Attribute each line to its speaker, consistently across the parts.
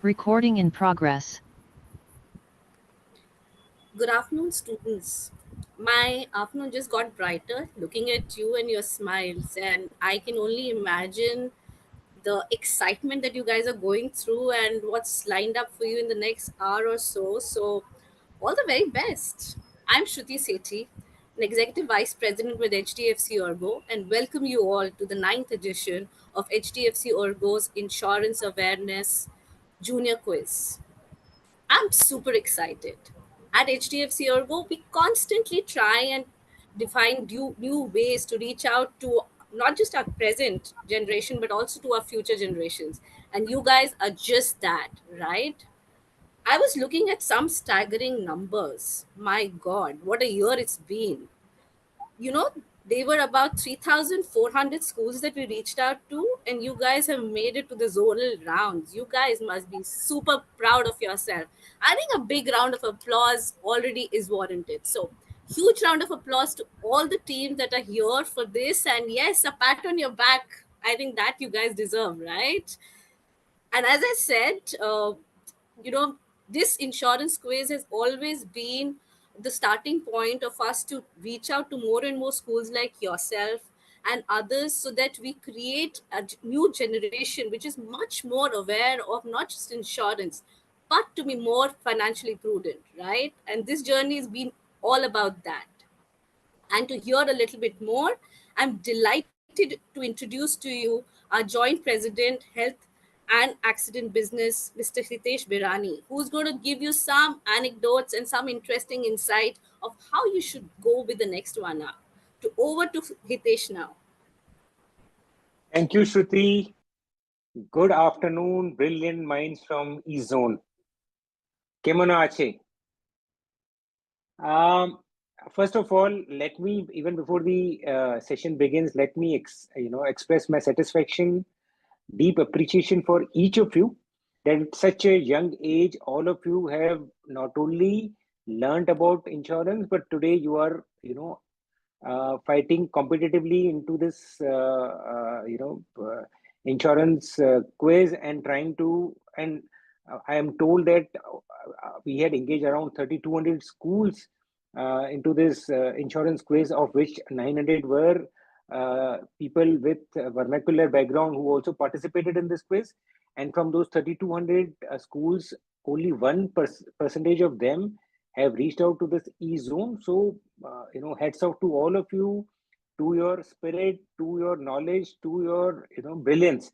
Speaker 1: Recording in progress.
Speaker 2: Good afternoon, students. My afternoon just got brighter looking at you and your smiles, and I can only imagine the excitement that you guys are going through and what's lined up for you in the next hour or so. So, all the very best. I'm Shruti Sethi, an Executive Vice President with HDFC ERGO, and welcome you all to the ninth edition of HDFC ERGO's Insurance Awareness Junior Quiz. I'm super excited. At HDFC Ergo, we constantly try and define new ways to reach out to not just our present generation, but also to our future generations. And you guys are just that, right? I was looking at some staggering numbers. My God, what a year it's been. You know, they were about 3,400 schools that we reached out to, and you guys have made it to the zonal rounds. You guys must be super proud of yourself. I think a big round of applause already is warranted. So, huge round of applause to all the teams that are here for this. And yes, a pat on your back. I think that you guys deserve, right? And as I said, you know, this insurance quiz has always been the starting point of us to reach out to more and more schools like yourself and others so that we create a new generation which is much more aware of not just insurance but to be more financially prudent, right? And this journey has been all about that. And to hear a little bit more, I'm delighted to introduce to you our joint president, health and accident business, Mr. Hitesh Birani, who's going to give you some anecdotes and some interesting insight of how you should go with the next one up. To over to Hitesh now.
Speaker 3: Thank you, Shruti. Good afternoon, brilliant minds from E-Zone. Kemono ache? Um, First of all, let me, even before the session begins, let me express my satisfaction, deep appreciation for each of you that at such a young age, all of you have not only learned about insurance, but today you are, fighting competitively into this, insurance quiz and trying to. And I am told that we had engaged around 3,200 schools into this insurance quiz, of which 900 were people with vernacular background who also participated in this quiz. And from those 3,200 schools, only percentage of them have reached out to this e-zone. So, hats off to all of you, to your spirit, to your knowledge, to your, brilliance.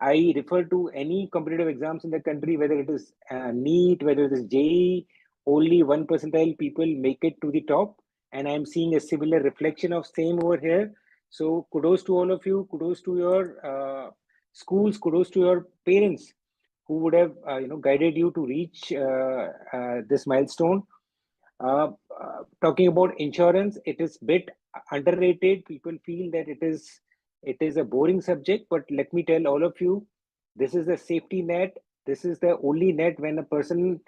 Speaker 3: I refer to any competitive exams in the country, whether it is NEET, whether it is JEE, only 1 percentile people make it to the top. And I'm seeing a similar reflection of same over here. So kudos to all of you, kudos to your schools, kudos to your parents who would have guided you to reach this milestone. Talking about insurance, it is bit underrated. People feel that it is a boring subject, but let me tell all of you, this is a safety net. This is the only net when a person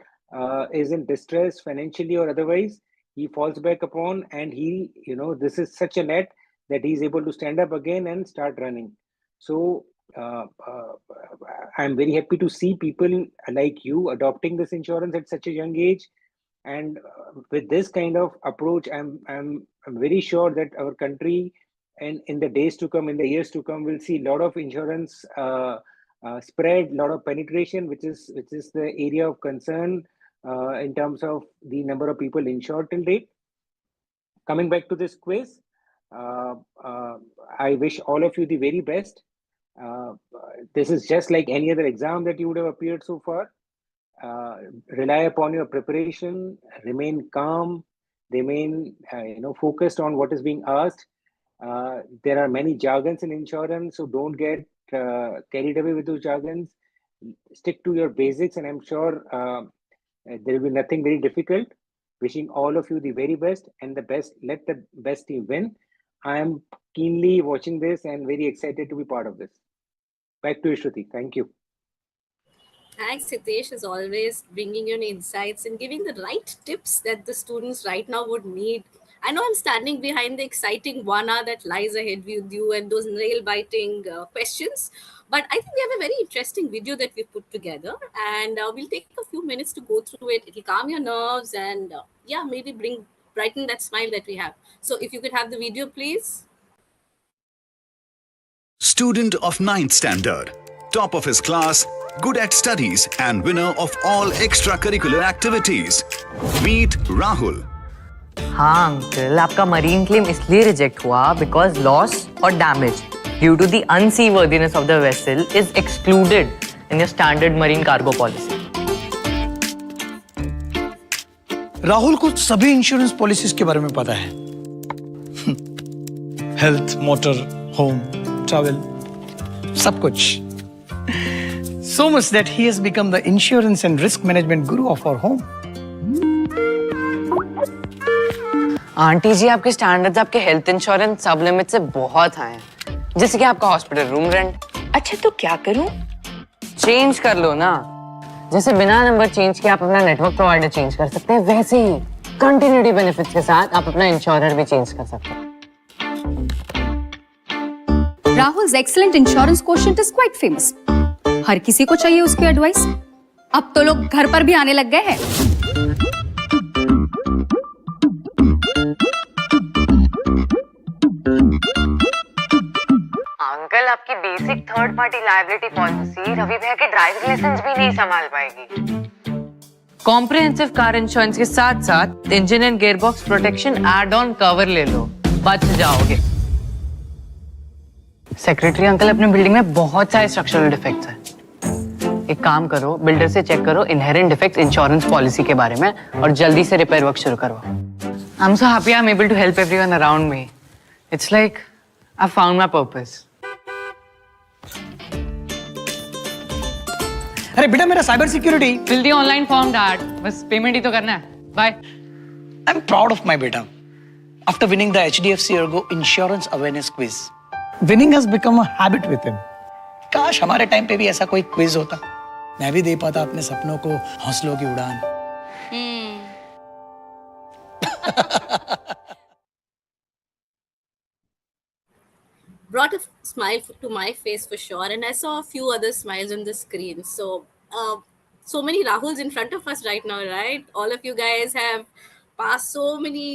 Speaker 3: is in distress financially or otherwise. He falls back upon, and this is such a net that he's able to stand up again and start running. So uh, uh, I'm very happy to see people like you adopting this insurance at such a young age. And with this kind of approach, I'm very sure that our country, and in the days to come, in the years to come, will see a lot of insurance spread, a lot of penetration, which is the area of concern in terms of the number of people insured till date. Coming back to this quiz, uh, uh, I wish all of you the very best. Uh, this is just like any other exam that you would have appeared so far. uh, Rely upon your preparation, remain calm, remain focused on what is being asked. There are many jargons in insurance, so don't get carried away with those jargons. Stick to your basics, and I'm sure there will be nothing very difficult. Wishing all of you the very best and the best. Let the best team win. I am keenly watching this and very excited to be part of this. Back to you, Shruti. Thank you.
Speaker 2: Thanks, Hitesh, as always, bringing in insights and giving the right tips that the students right now would need I know I'm standing behind the exciting 1 hour that lies ahead with you and those nail biting questions. But I think we have a very interesting video that we put together, and we'll take a few minutes to go through it. It'll calm your nerves and, yeah, maybe brighten that smile that we have. So, if you could have the video, please.
Speaker 4: Student of ninth standard, top of his class, good at studies and winner of all extracurricular activities. Meet Rahul.
Speaker 5: हाँ uncle, आपका marine claim इसलिए reject हुआ because loss और damage due to the unseaworthiness of the vessel is excluded in your standard marine cargo policy.
Speaker 6: Rahul को सभी insurance policies के बारे में पता है। हेल्थ, मोटर, होम, ट्रैवल, सब कुछ। So much that he has become the insurance and risk management guru of our home.
Speaker 5: Aunty ji, आपके स्टैंडर्ड्स आपके हेल्थ इंश्योरेंस सब लिमिट से बहुत हाई हैं, जैसे कि आपका हॉस्पिटल रूम रेंट।
Speaker 7: अच्छा तो क्या करूं?
Speaker 5: चेंज कर लो ना, जैसे बिना नंबर चेंज किए आप अपना नेटवर्क प्रोवाइडर चेंज कर सकते हैं, वैसे ही कंटिन्यूटी बेनिफिट्स के साथ आप अपना इंश्योरर भी चेंज कर सकते हैं।
Speaker 8: Rahul's excellent insurance quotient is quite famous. हर किसी को चाहिए उसकी एडवाइस। अब तो लोग घर पर भी आने लग गए हैं।
Speaker 5: अंकल, आपकी basic third party liability policy Ravi भैया के ड्राइविंग लाइसेंस भी नहीं संभाल पाएगी। कॉम्प्रिहेंसिव कार इंश्योरेंस के साथ साथ engine and gearbox protection add on cover ले लो, बच जाओगे। सेक्रेटरी अंकल, अपने बिल्डिंग में बहुत सारे स्ट्रक्चरल डिफेक्ट्स हैं। एक काम करो, बिल्डर से चेक करो इनहेरेंट डिफेक्ट्स इंश्योरेंस पॉलिसी के बारे में और जल्दी से रिपेयर वर्क शुरू करवाओ। I am so happy I am able to help everyone around me. It's like I found my purpose.
Speaker 6: अरे बेटा, मेरा cyber security.
Speaker 5: Fill the online form dad, बस पेमेंट ही तो करना है। Bye.
Speaker 6: I am proud of my बेटा after winning the HDFC ERGO insurance awareness quiz. Winning has become a habit with him. काश हमारे टाइम पे भी ऐसा कोई क्विज होता, मैं भी दे पाता अपने सपनों को हौसलों की उड़ान।
Speaker 2: Brought a smile to my face for sure, and I saw a few other smiles on the screen. So many Rahuls in front of us right now, right? All of you guys have passed so many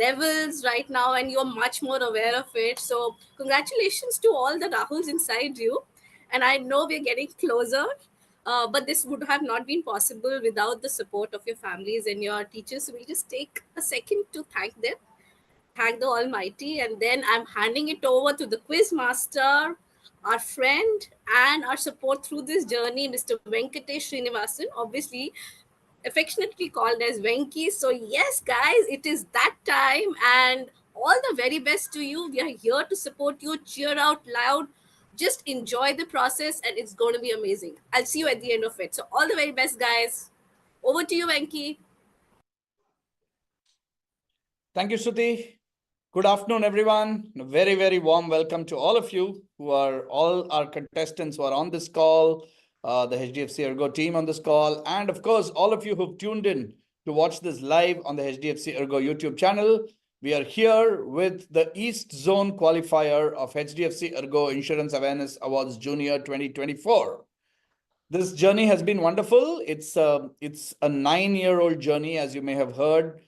Speaker 2: levels right now, and you're much more aware of it. So congratulations to all the Rahuls inside you, and I know we're getting closer. But this would have not been possible without the support of your families and your teachers. So we'll just take a second to thank them. Thank the Almighty, and then I'm handing it over to the quiz master, our friend, and our support through this journey, Mr. Venkatesh Srinivasan, obviously affectionately called as Venki. So yes, guys, it is that time, and all the very best to you. We are here to support you. Cheer out loud. Just enjoy the process, and it's going to be amazing. I'll see you at the end of it. So all the very best, guys. Over to you, Venki.
Speaker 9: Thank you, Shruti. Good afternoon, everyone. A very, very warm welcome to all of you who are all our contestants who are on this call, the HDFC ERGO team on this call, and of course, all of you who've tuned in to watch this live on the HDFC ERGO YouTube channel. We are here with the East Zone qualifier of HDFC ERGO Insurance Awareness Awards Junior 2024. This journey has been wonderful. It's a 9-year-old journey, as you may have heard.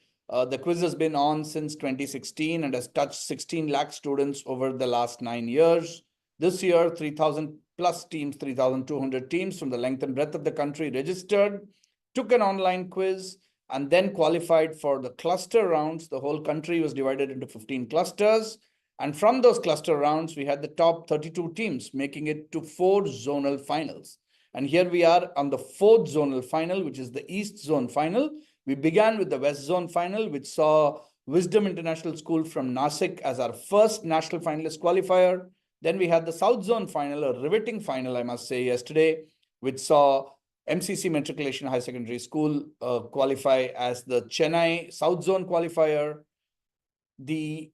Speaker 9: The quiz has been on since 2016 and has touched 16 lakh students over the last 9 years. This year, 3,000 plus teams, 3,200 teams from the length and breadth of the country registered, took an online quiz, and then qualified for the cluster rounds. The whole country was divided into 15 clusters. And from those cluster rounds, we had the top 32 teams, making it to 4 zonal finals. And here we are on the 4th zonal final, which is the East Zone final. We began with the West Zone final, which saw Wisdom International School from Nasik as our first national finalist qualifier. Then we had the South Zone final, a riveting final, I must say, yesterday, which saw MCC Matriculation High Secondary School qualify as the Chennai South Zone qualifier.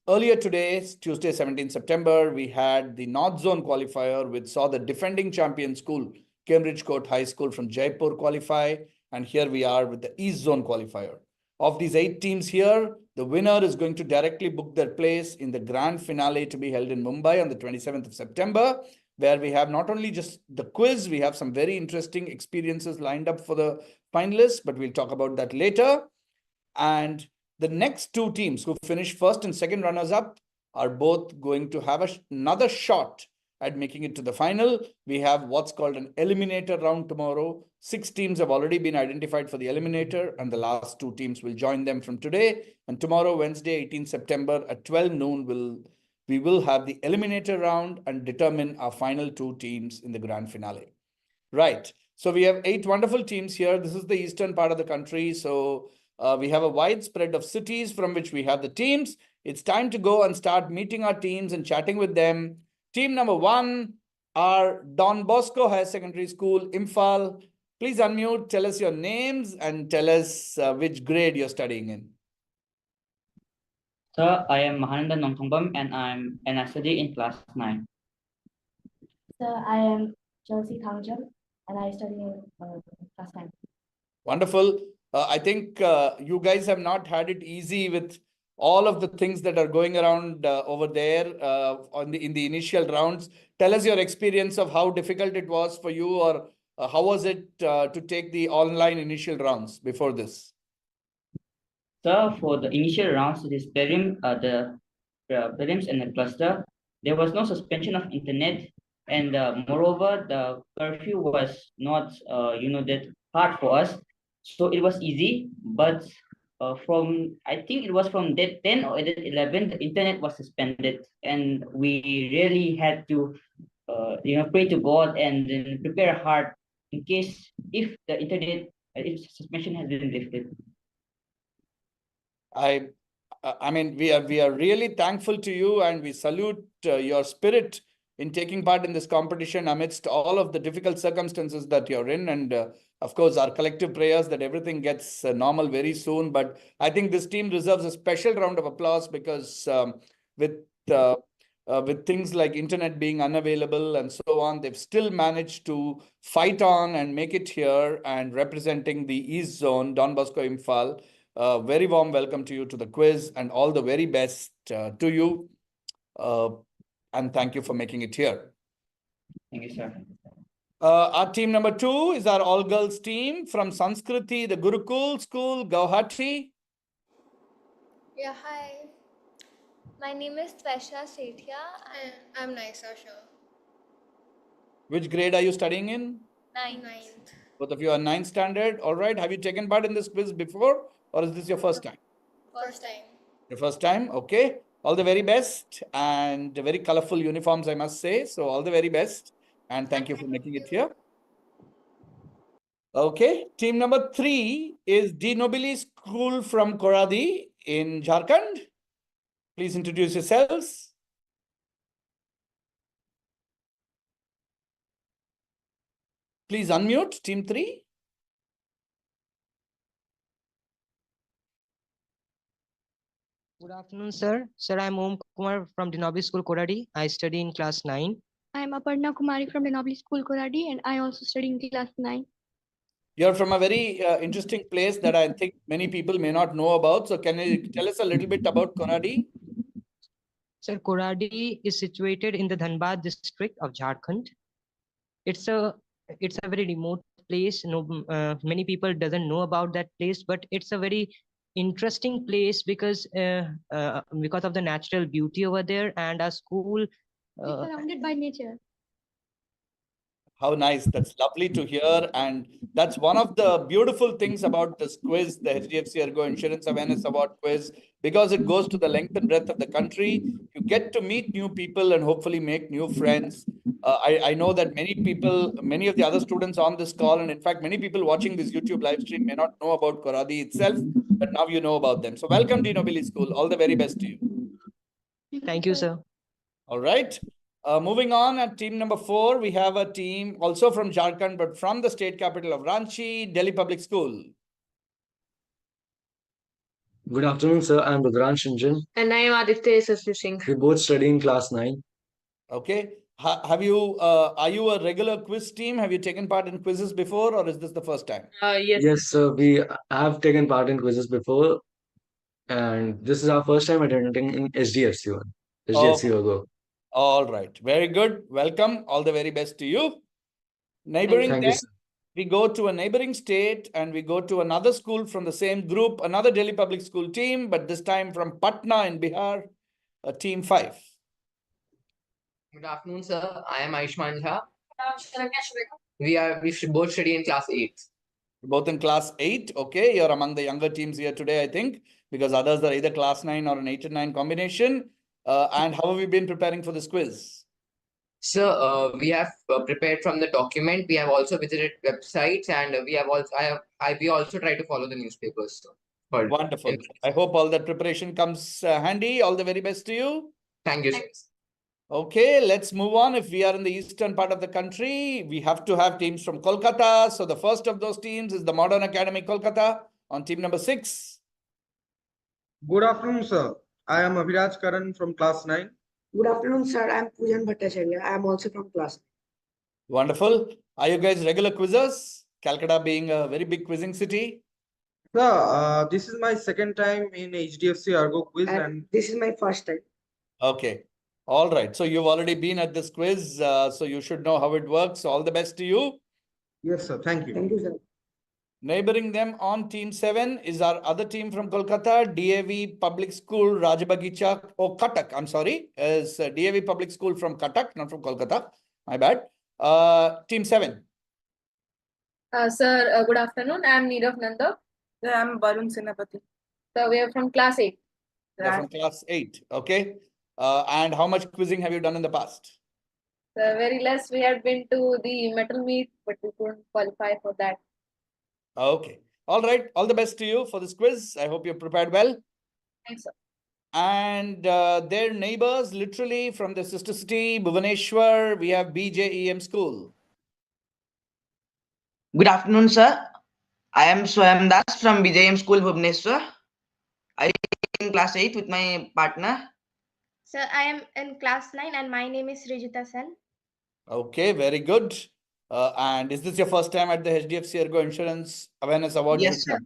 Speaker 9: Earlier today, Tuesday, 17 September, we had the North Zone qualifier, which saw the defending champion school, Cambridge Court High School from Jaipur qualify. And here we are with the East Zone qualifier. Of these 8 teams here, The winner is going to directly book their place in the grand finale to be held in Mumbai on the 27th of September, where we have not only just the quiz, we have some very interesting experiences lined up for the finalists, but we'll talk about that later. And the next two teams who finish first and second runners-up are both going to have another shot at making it to the final. We have what's called an eliminator round tomorrow. 6 teams have already been identified for the eliminator, and the last 2 teams will join them from today. And tomorrow, Wednesday, 18 September at 12 noon, we will have the eliminator round and determine our final 2 teams in the grand finale. Right. So we have 8 wonderful teams here. This is the eastern part of the country. So we have a wide spread of cities from which we have the teams. It's time to go and start meeting our teams and chatting with them. Team number 1 are Don Bosco Higher Secondary School, Imphal. Please unmute, tell us your names and tell us which grade you're studying in.
Speaker 7: Sir, I am Mahananda Nongthombam and I study in class 9.
Speaker 10: Sir, I am Chelsea Thangjam and I study in class 9.
Speaker 9: Wonderful. I think you guys have not had it easy with all of the things that are going around over there in the initial rounds. Tell us your experience of how difficult it was for you, or how was it to take the online initial rounds before this?
Speaker 7: So for the initial rounds, this prelims and the cluster, there was no suspension of internet, and moreover, the curfew was not that hard for us, so it was easy. But from I think it was from that 10 or 11, the internet was suspended, and we really had to pray to God and then prepare hard in case if the internet if suspension has been lifted.
Speaker 9: I mean, we are really thankful to you, and we salute your spirit in taking part in this competition amidst all of the difficult circumstances that you're in. And of course, our collective prayers that everything gets normal very soon. But I think this team deserves a special round of applause because with things like internet being unavailable and so on, they've still managed to fight on and make it here, and representing the East Zone, Don Bosco Imphal. Very warm welcome to you to the quiz, and all the very best to you. And thank you for making it here.
Speaker 7: Thank you, sir.
Speaker 9: Our team number 2 is our all-girls team from Sanskriti, the Gurukul School, Guwahati.
Speaker 11: Yeah, hi. My name is Tvesha Sethia and I'm Naisa Shah.
Speaker 9: Which grade are you studying in?
Speaker 11: Ninth.
Speaker 9: Both of you are 9th standard. All right. Have you taken part in this quiz before, or is this your first time?
Speaker 11: First time.
Speaker 9: Your first time? Okay. All the very best, and very colorful uniforms, I must say. So all the very best, and thank you for making it here. Okay. Team number 3 is De Nobili School from Koradi in Jharkhand. Please introduce yourselves. Please unmute, team 3.
Speaker 12: Good afternoon, sir. Sir, I'm Om Kumar from Denobli School, Koradi. I study in class 9.
Speaker 11: I'm Aparna Kumari from Denobli School, Koradi, and I also study in class 9.
Speaker 9: You're from a very interesting place that I think many people may not know about. So can you tell us a little bit about Koradi?
Speaker 12: Sir, Koradi is situated in the Dhanbad district of Jharkhand. It's a very remote place. Many people doesn't know about that place, but it's a very interesting place because of the natural beauty over there, and our school
Speaker 11: It's surrounded by nature.
Speaker 9: How nice. That's lovely to hear. And that's one of the beautiful things about this quiz, the HDFC ERGO Insurance Awareness Award quiz, because it goes to the length and breadth of the country. You get to meet new people and hopefully make new friends. I know that many of the other students on this call, and in fact, many people watching this YouTube live stream may not know about Koradi itself, but now you know about them. So welcome to Nobili School. All the very best to you.
Speaker 12: Thank you, sir.
Speaker 9: All right. Moving on, at team number 4, we have a team also from Jharkhand, but from the state capital of Ranchi, Delhi Public School.
Speaker 13: Good afternoon, sir. I'm Rudran Shinjan.
Speaker 14: And I am Aditya Sasri Singh.
Speaker 13: We both study in class 9.
Speaker 9: Okay. Are you a regular quiz team? Have you taken part in quizzes before, or is this the first time?
Speaker 14: Yes.
Speaker 13: Yes, sir. We have taken part in quizzes before. and this is our first time attending in HDFC one. HDFC
Speaker 9: Okay.
Speaker 13: ERGO.
Speaker 9: All right. Very good. Welcome. All the very best to you. Neighboring
Speaker 13: Thank you,
Speaker 9: them,
Speaker 13: sir.
Speaker 9: we go to a neighboring state and we go to another school from the same group, another Delhi Public School team, but this time from Patna in Bihar, team 5.
Speaker 15: Good afternoon, sir. I am Aishman Jha. We should both study in class 8.
Speaker 9: Both in class 8. Okay, you're among the younger teams here today, I think, because others are either class 9 or an 8 and 9 combination. And how have you been preparing for this quiz?
Speaker 15: Sir, we have prepared from the document. We have also visited websites, and we have also we also try to follow the newspapers. Sir.
Speaker 9: Wonderful. I hope all that preparation comes handy. All the very best to you.
Speaker 15: Thank you, sir.
Speaker 9: Okay, let's move on. If we are in the eastern part of the country, we have to have teams from Kolkata. So the first of those teams is the Modern Academy Kolkata on team number 6.
Speaker 16: Good afternoon, sir. I am Abhiraj Karan from class 9.
Speaker 17: Good afternoon, sir. I am Pujan Bhattacharya. I am also from class 9.
Speaker 9: Wonderful. Are you guys regular quizzers? Calcutta being a very big quizzing city.
Speaker 16: Sir, this is my second time in HDFC ERGO quiz and
Speaker 17: this is my first time.
Speaker 9: Okay. All right. So you've already been at this quiz, so you should know how it works. All the best to you.
Speaker 16: Yes, sir. Thank you.
Speaker 17: Thank you, sir.
Speaker 9: Neighboring them on team 7 is our other team from Kolkata, DAV Public School, Rajbagicha, Cuttack. I'm sorry, is DAV Public School from Cuttack, not from Kolkata. My bad. Team 7.
Speaker 11: Sir, good afternoon. I am Neerav Nanda.
Speaker 18: Sir, I am Barun Senapati.
Speaker 11: So we are from class 8.
Speaker 9: You're from class 8. Okay. And how much quizzing have you done in the past?
Speaker 11: Very less. We had been to the metal meet, but we couldn't qualify for that.
Speaker 9: Okay. All right. All the best to you for this quiz. I hope you're prepared well.
Speaker 11: Thanks, sir.
Speaker 9: And their neighbors, literally from the sister city, Bhubaneswar, we have BJEM School.
Speaker 19: Good afternoon, sir. I am Swayam Das from BJM School, Bhubaneswar. I am in class 8 with my partner.
Speaker 11: Sir, I am in class 9 and my name is Rijita Sen.
Speaker 9: Okay, very good. And is this your first time at the HDFC ERGO Insurance Awareness Award?
Speaker 19: Yes, sir.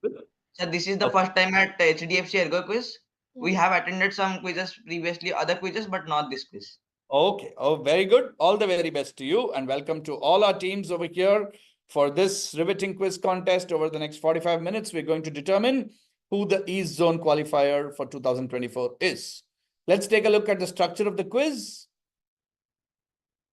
Speaker 19: So this is the first time at HDFC ERGO quiz. We have attended some quizzes previously, other quizzes, but not this quiz.
Speaker 9: Okay. Oh, very good. All the very best to you and welcome to all our teams over here for this riveting quiz contest. Over the next 45 minutes, we're going to determine who the East Zone qualifier for 2024 is. Let's take a look at the structure of the quiz.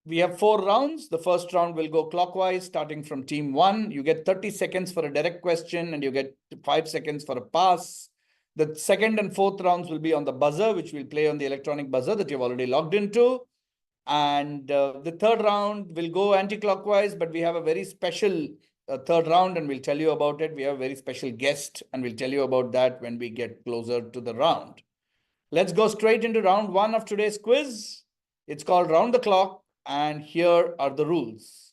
Speaker 9: We have 4 rounds. The first round will go clockwise, starting from team 1. You get 30 seconds for a direct question and you get 5 seconds for a pass. The second and fourth rounds will be on the buzzer, which we'll play on the electronic buzzer that you've already logged into. And the third round will go anti-clockwise, but we have a very special third round and we'll tell you about it. We have a very special guest and we'll tell you about that when we get closer to the round. Let's go straight into round 1 of today's quiz. It's called Round the Clock. And here are the rules.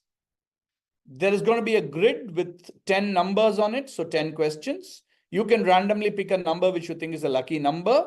Speaker 9: There is going to be a grid with 10 numbers on it. So 10 questions. You can randomly pick a number which you think is a lucky number.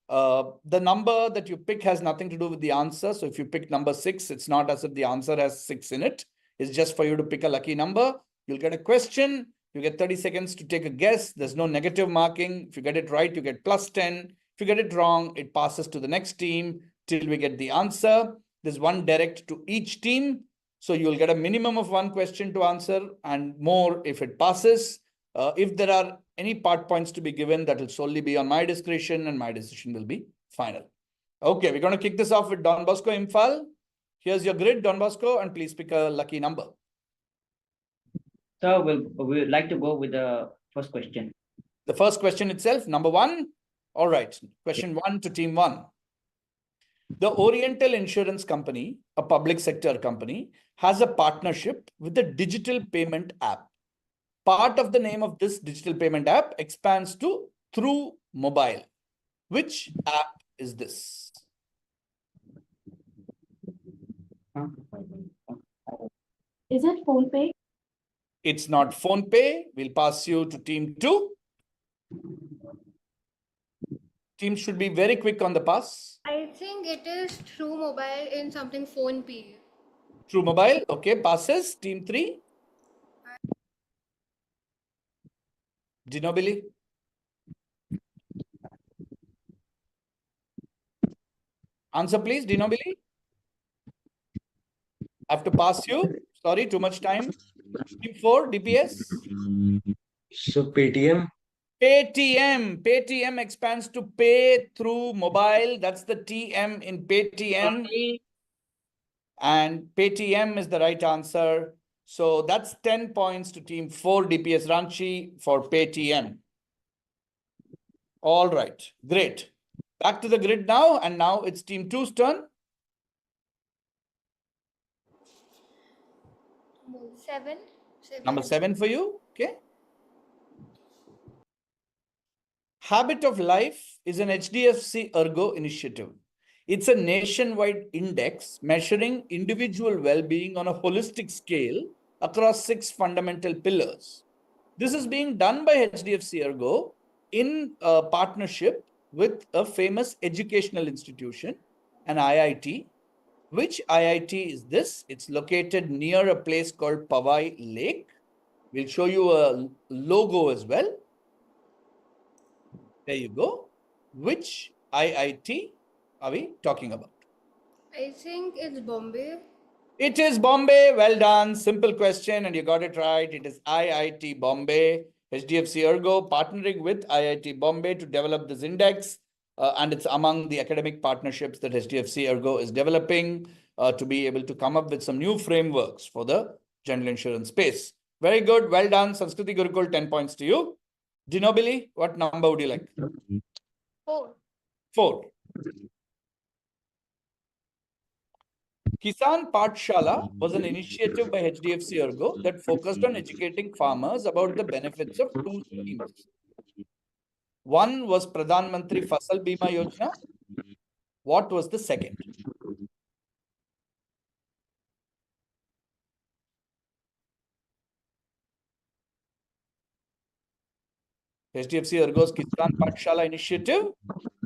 Speaker 9: The number that you pick has nothing to do with the answer. So if you pick number 6, it's not as if the answer has 6 in it. It's just for you to pick a lucky number. You'll get a question. You get 30 seconds to take a guess. There's no negative marking. If you get it right, you get plus 10. If you get it wrong, it passes to the next team till we get the answer. There's one direct to each team. So you'll get a minimum of 1 question to answer and more if it passes. If there are any part points to be given, that will solely be on my discretion and my decision will be final. Okay, we're going to kick this off with Don Bosco Imphal. Here's your grid, Don Bosco, and please pick a lucky number.
Speaker 7: So we'd like to go with the first question.
Speaker 9: The first question itself, number 1. All right, question 1 to team 1. The Oriental Insurance Company, a public sector company, has a partnership with the digital payment app. Part of the name of this digital payment app expands to Through Mobile. Which app is this?
Speaker 10: Is it PhonePe?
Speaker 9: It's not PhonePe. We'll pass you to team 2. Team should be very quick on the pass.
Speaker 11: I think it is True Mobile in something phone P.
Speaker 9: True Mobile. Okay, passes. Team 3. Ginobili. Answer, please, Dinobili. I have to pass you. Sorry, too much time. Team 4, DPS.
Speaker 13: So Paytm.
Speaker 9: Paytm. Paytm expands to pay through mobile. That's the TM in Paytm. And Paytm is the right answer. So that's 10 points to Team 4, DPS Ranchi, for Paytm. All right, great. Back to the grid now, and now it's Team 2's turn.
Speaker 11: 7.
Speaker 9: Number 7 for you, okay. Habit of Life is an HDFC ERGO initiative. It's a nationwide index measuring individual well-being on a holistic scale across 6 fundamental pillars. This is being done by HDFC ERGO in a partnership with a famous educational institution, an IIT. Which IIT is this? It's located near a place called Powai Lake. We'll show you a logo as well. There you go. Which IIT are we talking about?
Speaker 11: I think it's Bombay.
Speaker 9: It is Bombay. Well done. Simple question, and you got it right. It is IIT Bombay. HDFC ERGO partnering with IIT Bombay to develop this index. And it's among the academic partnerships that HDFC ERGO is developing to be able to come up with some new frameworks for the general insurance space. Very good. Well done. Sanskriti Gurukul, 10 points to you. Dinobili, what number would you like?
Speaker 11: 4.
Speaker 9: 4. Kisan Pathshala was an initiative by HDFC ERGO that focused on educating farmers about the benefits of 2 schemes. One was Pradhan Mantri Fasal Bima Yojana. What was the second? HDFC ERGO's Kisan Pathshala initiative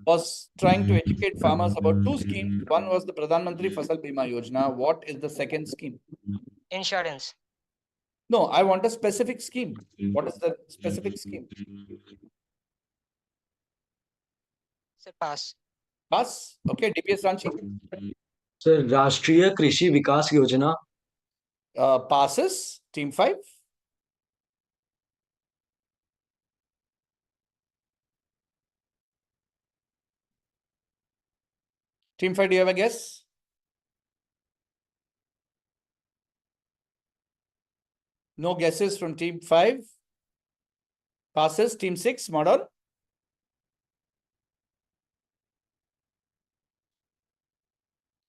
Speaker 9: was trying to educate farmers about 2 schemes. One was the Pradhan Mantri Fasal Bima Yojana. What is the second scheme?
Speaker 12: Insurance.
Speaker 9: No, I want a specific scheme. What is the specific scheme?
Speaker 12: Sir, pass.
Speaker 9: Pass. Okay, DPS Ranchi.
Speaker 13: Sir, Rashtriya Krishi Vikas Yojana.
Speaker 9: Passes. Team 5. Team 5, do you have a guess? No guesses from Team 5. Passes. Team 6, Modern.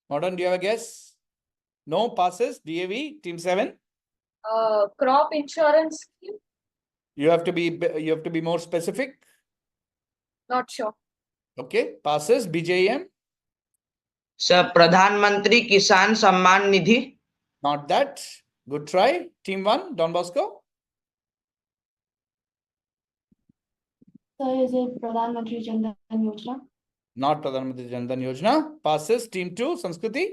Speaker 9: Modern, do you have a guess? No, passes. DAV, Team 7.
Speaker 14: Crop insurance scheme?
Speaker 9: You have to be more specific.
Speaker 14: Not sure.
Speaker 9: Okay, passes. BJM.
Speaker 19: Sir, Pradhan Mantri Kisan Samman Nidhi.
Speaker 9: Not that. Good try. Team 1, Don Bosco.
Speaker 10: So is it Pradhan Mantri Jan Dhan Yojana?
Speaker 9: Not Pradhan Mantri Jan Dhan Yojana. Passes. Team 2, Sanskriti.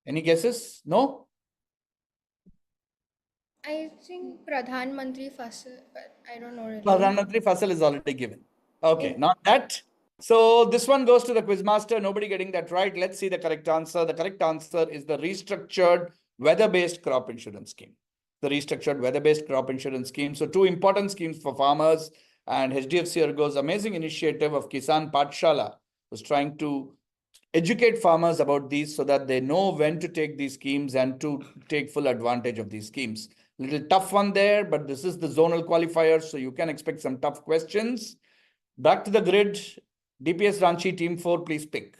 Speaker 9: Any guesses? No?
Speaker 11: I think Pradhan Mantri Fasal, but I don't know really.
Speaker 9: Pradhan Mantri Fasal is already given. Okay, not that. So this one goes to the quizmaster. Nobody getting that right. Let's see the correct answer. The correct answer is the restructured weather-based crop insurance scheme. The restructured weather-based crop insurance scheme. So 2 important schemes for farmers, and HDFC ERGO's amazing initiative of Kisan Pathshala was trying to educate farmers about these so that they know when to take these schemes and to take full advantage of these schemes. Little tough one there, but this is the zonal qualifier, so you can expect some tough questions. Back to the grid. DPS Ranchi, Team 4, please pick.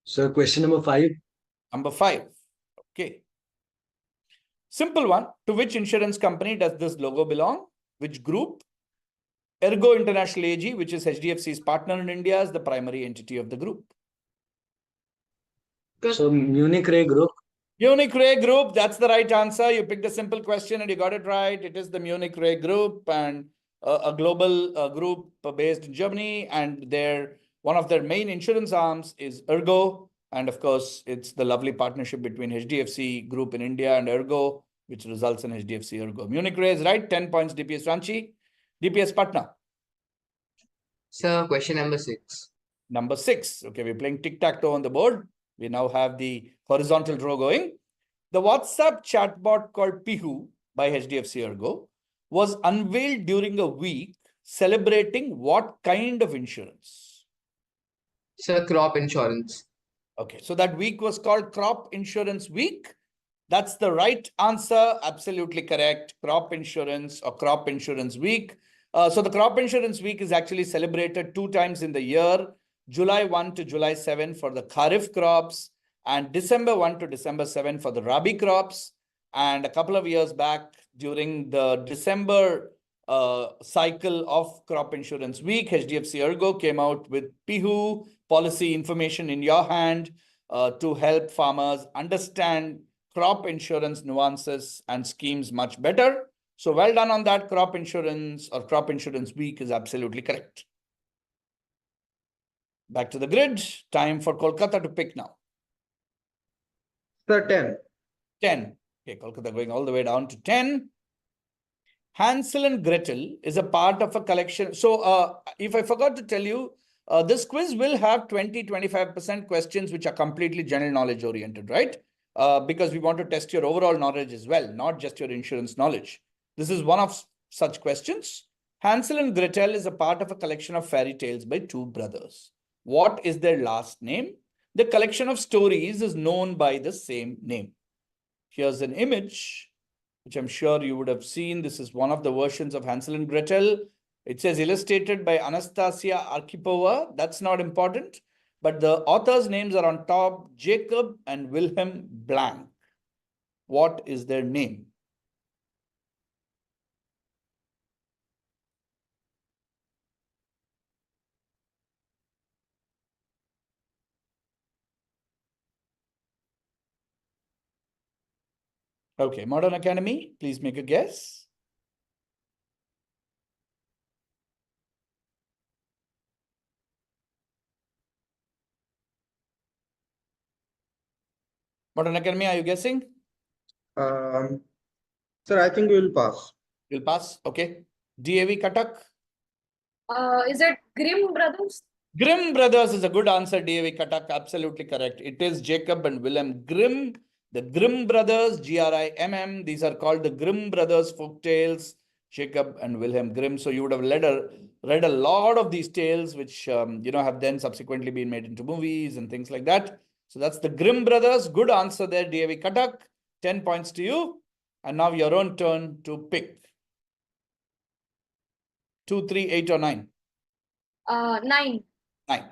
Speaker 13: Sir, question number 5.
Speaker 9: Number 5. Okay. Simple one. To which insurance company does this logo belong? Which group? ERGO International AG, which is HDFC's partner in India, is the primary entity of the group.
Speaker 13: So Munich Re Group.
Speaker 9: Munich Re Group, that's the right answer. You picked a simple question and you got it right. It is the Munich Re Group, and a global group based in Germany, and one of their main insurance arms is ERGO. And of course, it's the lovely partnership between HDFC Group in India and ERGO which results in HDFC ERGO. Munich Re is right, 10 points DPS Ranchi. DPS Patna.
Speaker 15: Sir, question number 6.
Speaker 9: Number 6. Okay, we're playing tic-tac-toe on the board. We now have the horizontal row going. The WhatsApp chatbot called Pihu by HDFC ERGO was unveiled during a week celebrating what kind of insurance?
Speaker 15: Sir, crop insurance.
Speaker 9: Okay, so that week was called Crop Insurance Week. That's the right answer. Absolutely correct. Crop insurance or Crop Insurance Week. So the Crop Insurance Week is actually celebrated 2 times in the year, July 1 to July 7 for the Kharif crops and December 1 to December 7 for the Rabi crops. And a couple of years back during the December cycle of Crop Insurance Week, HDFC ERGO came out with Pihu, policy information in your hand, to help farmers understand crop insurance nuances and schemes much better. So well done on that. Crop insurance or Crop Insurance Week is absolutely correct. Back to the grid. Time for Kolkata to pick now.
Speaker 16: Sir, 10.
Speaker 9: 10. Okay, Kolkata going all the way down to 10. Hansel and Gretel is a part of a collection. So if I forgot to tell you, this quiz will have 20-25% questions which are completely general knowledge oriented, right? Because we want to test your overall knowledge as well, not just your insurance knowledge. This is one of such questions. Hansel and Gretel is a part of a collection of fairy tales by 2 brothers. What is their last name? The collection of stories is known by the same name. Here's an image, which I'm sure you would have seen. This is one of the versions of Hansel and Gretel. It says illustrated by Anastasia Arkhipova. That's not important. But the authors' names are on top, Jacob and Wilhelm Blank. What is their name? Okay, Modern Academy, please make a guess. Modern Academy, are you guessing?
Speaker 16: Sir, I think we will pass.
Speaker 9: You'll pass, okay. DAV Katak?
Speaker 14: Is it Grimm Brothers?
Speaker 9: Grimm Brothers is a good answer, DAV Katak, absolutely correct. It is Jacob and Wilhelm Grimm. The Grimm Brothers, Grimm, these are called the Grimm Brothers folk tales, Jacob and Wilhelm Grimm. So you would have read a lot of these tales, which have then subsequently been made into movies and things like that. So that's the Grimm Brothers. Good answer there, DAV Katak. 10 points to you. And now your own turn to pick. 2, 3, 8 or 9?
Speaker 14: 9.
Speaker 9: 9.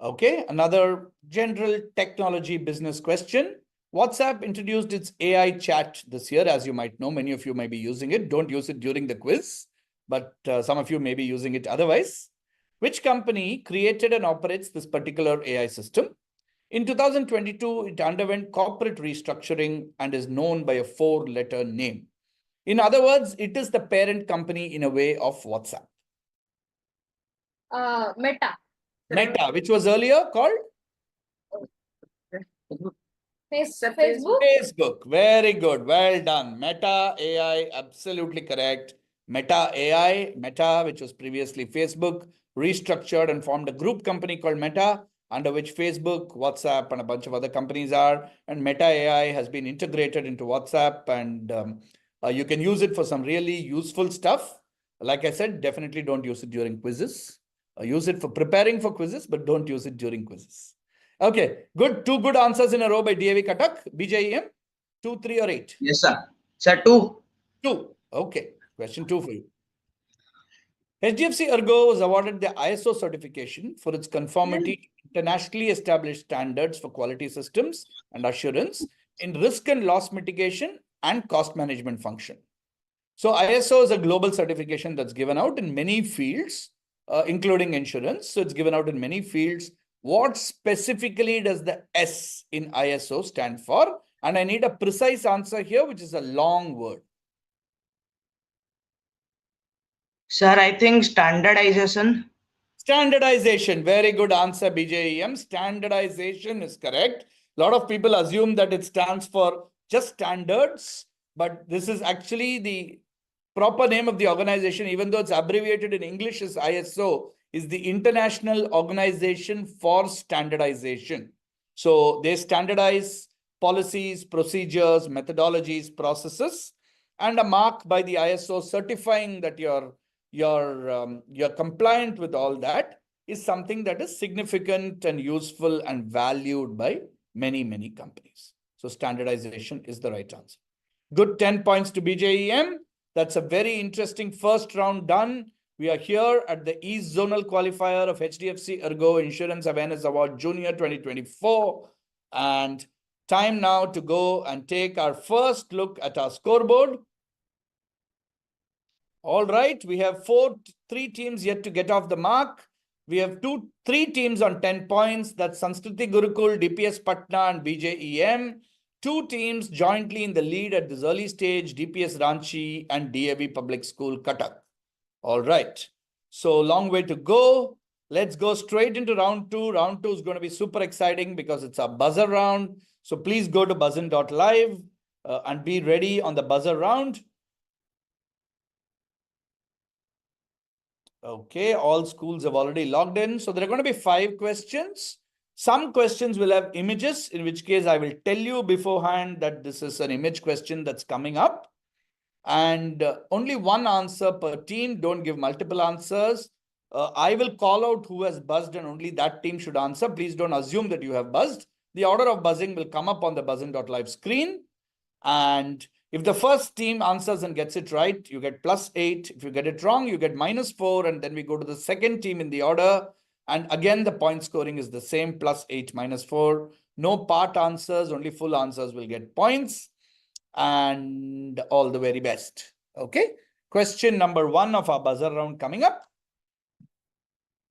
Speaker 9: Okay, another general technology business question. WhatsApp introduced its AI chat this year. As you might know, many of you may be using it. Don't use it during the quiz, but some of you may be using it otherwise. Which company created and operates this particular AI system? In 2022, it underwent corporate restructuring and is known by a 4-letter name. In other words, it is the parent company in a way of WhatsApp.
Speaker 14: Meta.
Speaker 9: Meta, which was earlier called?
Speaker 14: Facebook.
Speaker 9: Facebook. Very good. Well done. Meta AI, absolutely correct. Meta AI, Meta, which was previously Facebook, restructured and formed a group company called Meta, under which Facebook, WhatsApp, and a bunch of other companies are. And Meta AI has been integrated into WhatsApp, and you can use it for some really useful stuff. Like I said, definitely don't use it during quizzes. Use it for preparing for quizzes, but don't use it during quizzes. Okay, good. 2 good answers in a row by DAV Katak. BJEM, 2, 3 or 8?
Speaker 19: Yes, sir. Sir, 2.
Speaker 9: 2. Okay, question 2 for you. HDFC ERGO was awarded the ISO certification for its conformity to internationally established standards for quality systems and assurance in risk and loss mitigation and cost management function. So ISO is a global certification that's given out in many fields, including insurance. So it's given out in many fields. What specifically does the S in ISO stand for? And I need a precise answer here, which is a long word.
Speaker 19: Sir, I think standardization.
Speaker 9: Standardization. Very good answer, BJEM. Standardization is correct. A lot of people assume that it stands for just standards, but this is actually the proper name of the organization, even though it's abbreviated in English as ISO, is the International Organization for Standardization. So they standardize policies, procedures, methodologies, processes, and a mark by the ISO certifying that you're compliant with all that is something that is significant and useful and valued by many, many companies. So standardization is the right answer. Good 10 points to BJEM. That's a very interesting first round done. We are here at the East Zonal qualifier of HDFC ERGO Insurance Awareness Award Junior 2024. And time now to go and take our first look at our scoreboard. All right, we have three teams yet to get off the mark. We have three teams on 10 points. That's Sanskriti Gurukul, DPS Patna and BJEM. Two teams jointly in the lead at this early stage, DPS Ranchi and DAV Public School, Cuttack. All right, so long way to go. Let's go straight into round two. Round two is going to be super exciting because it's a buzzer round. So please go to buzzin.live and be ready on the buzzer round. Okay, all schools have already logged in. So there are going to be 5 questions. Some questions will have images, in which case I will tell you beforehand that this is an image question that's coming up. And only one answer per team. Don't give multiple answers. I will call out who has buzzed and only that team should answer. Please don't assume that you have buzzed. The order of buzzing will come up on the buzzin.live screen. And if the first team answers and gets it right, you get +8. If you get it wrong, you get -4. And then we go to the second team in the order. And again, the point scoring is the same, +8, -4. No part answers, only full answers will get points. And all the very best. Okay. Question number 1 of our buzzer round coming up.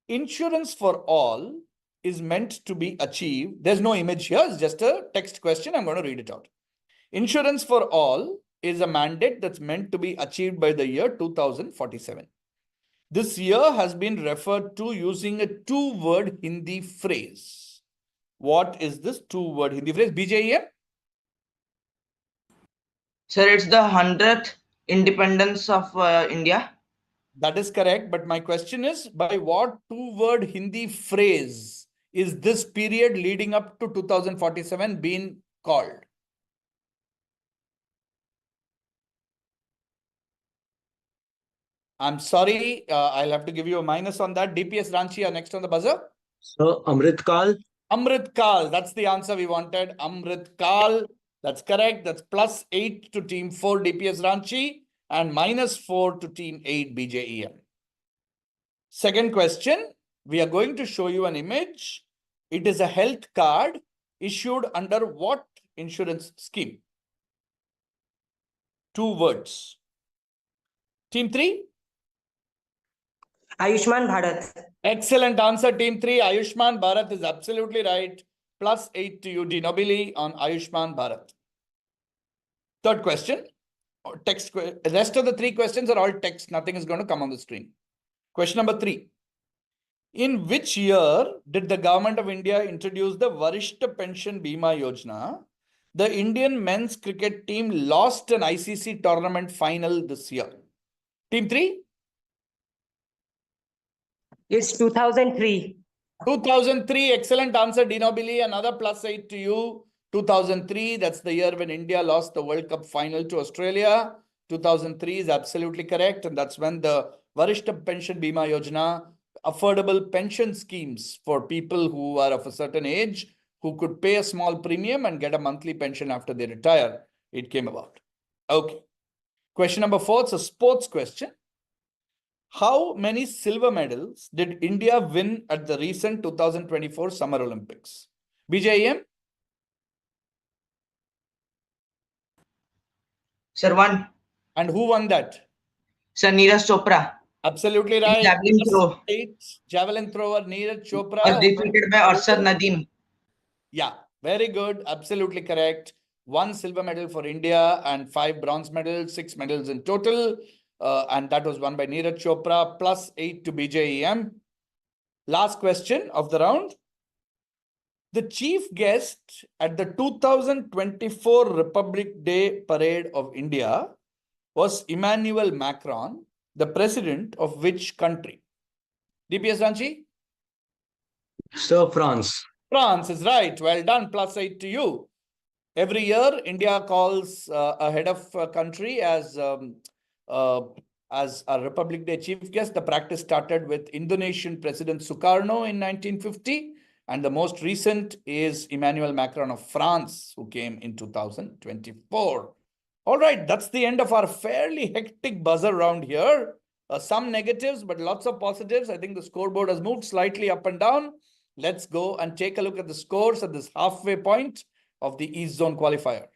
Speaker 9: Insurance for all is meant to be achieved. There's no image here. It's just a text question. I'm going to read it out. Insurance for all is a mandate that's meant to be achieved by the year 2047. This year has been referred to using a 2-word Hindi phrase. What is this 2-word Hindi phrase? BJEM?
Speaker 19: Sir, it's the 100th independence of India.
Speaker 9: That is correct. But my question is, by what 2-word Hindi phrase is this period leading up to 2047 being called? I'm sorry, I'll have to give you a minus on that. DPS Ranchi are next on the buzzer.
Speaker 13: So, Amrit Kal.
Speaker 9: Amrit Kal, that's the answer we wanted. Amrit Kal, that's correct. That's +8 to team 4 DPS Ranchi and -4 to team 8 BJEM. Second question, we are going to show you an image. It is a health card issued under what insurance scheme? 2 words. Team 3?
Speaker 20: Ayushman Bharat.
Speaker 9: Excellent answer, team 3. Ayushman Bharat is absolutely right. +8 to you, Dinobili, on Ayushman Bharat. Third question. Text. The rest of the 3 questions are all text. Nothing is going to come on the screen. Question number 3. In which year did the government of India introduce the Varishta Pension Bima Yojana? The Indian men's cricket team lost an ICC tournament final this year. Team 3?
Speaker 20: It's 2003.
Speaker 9: 2003, excellent answer, Dinobili. Another +8 to you. 2003, that's the year when India lost the World Cup final to Australia. 2003 is absolutely correct. And that's when the Varishta Pension Bima Yojana, affordable pension schemes for people who are of a certain age, who could pay a small premium and get a monthly pension after they retire, it came about. Okay. Question number 4, it's a sports question. How many silver medals did India win at the recent 2024 Summer Olympics? BJEM?
Speaker 19: Sir, 1.
Speaker 9: And who won that?
Speaker 19: Sir, Neeraj Chopra.
Speaker 9: Absolutely right.
Speaker 19: Javelin throw.
Speaker 9: Javelin thrower Neeraj Chopra.
Speaker 19: Was defeated by Arshad Nadeem.
Speaker 9: Yeah, very good. Absolutely correct. 1 silver medal for India and 5 bronze medals, 6 medals in total. And that was won by Neeraj Chopra, +8 to BJEM. Last question of the round. The chief guest at the 2024 Republic Day Parade of India was Emmanuel Macron, the president of which country? DPS Ranchi?
Speaker 13: Sir, France.
Speaker 9: France is right. Well done. +8 to you. Every year, India calls a head of a country as a Republic Day chief guest. The practice started with Indonesian President Sukarno in 1950. And the most recent is Emmanuel Macron of France, who came in 2024. All right, that's the end of our fairly hectic buzzer round here. Some negatives, but lots of positives. I think the scoreboard has moved slightly up and down. Let's go and take a look at the scores at this halfway point of the East Zone qualifier.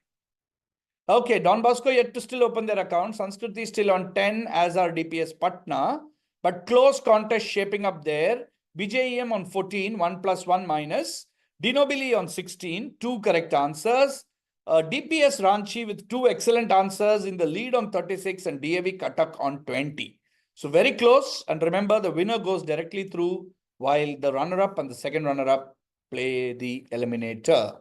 Speaker 9: Okay, Don Bosco yet to still open their account. Sanskriti still on 10 as our DPS Patna, but close contest shaping up there. BJEM on 14, 1 plus 1 minus. Dinobili on 16, 2 correct answers. DPS Ranchi with 2 excellent answers in the lead on 36 and DAV Katak on 20. So very close. And remember, the winner goes directly through while the runner-up and the second runner-up play the eliminator.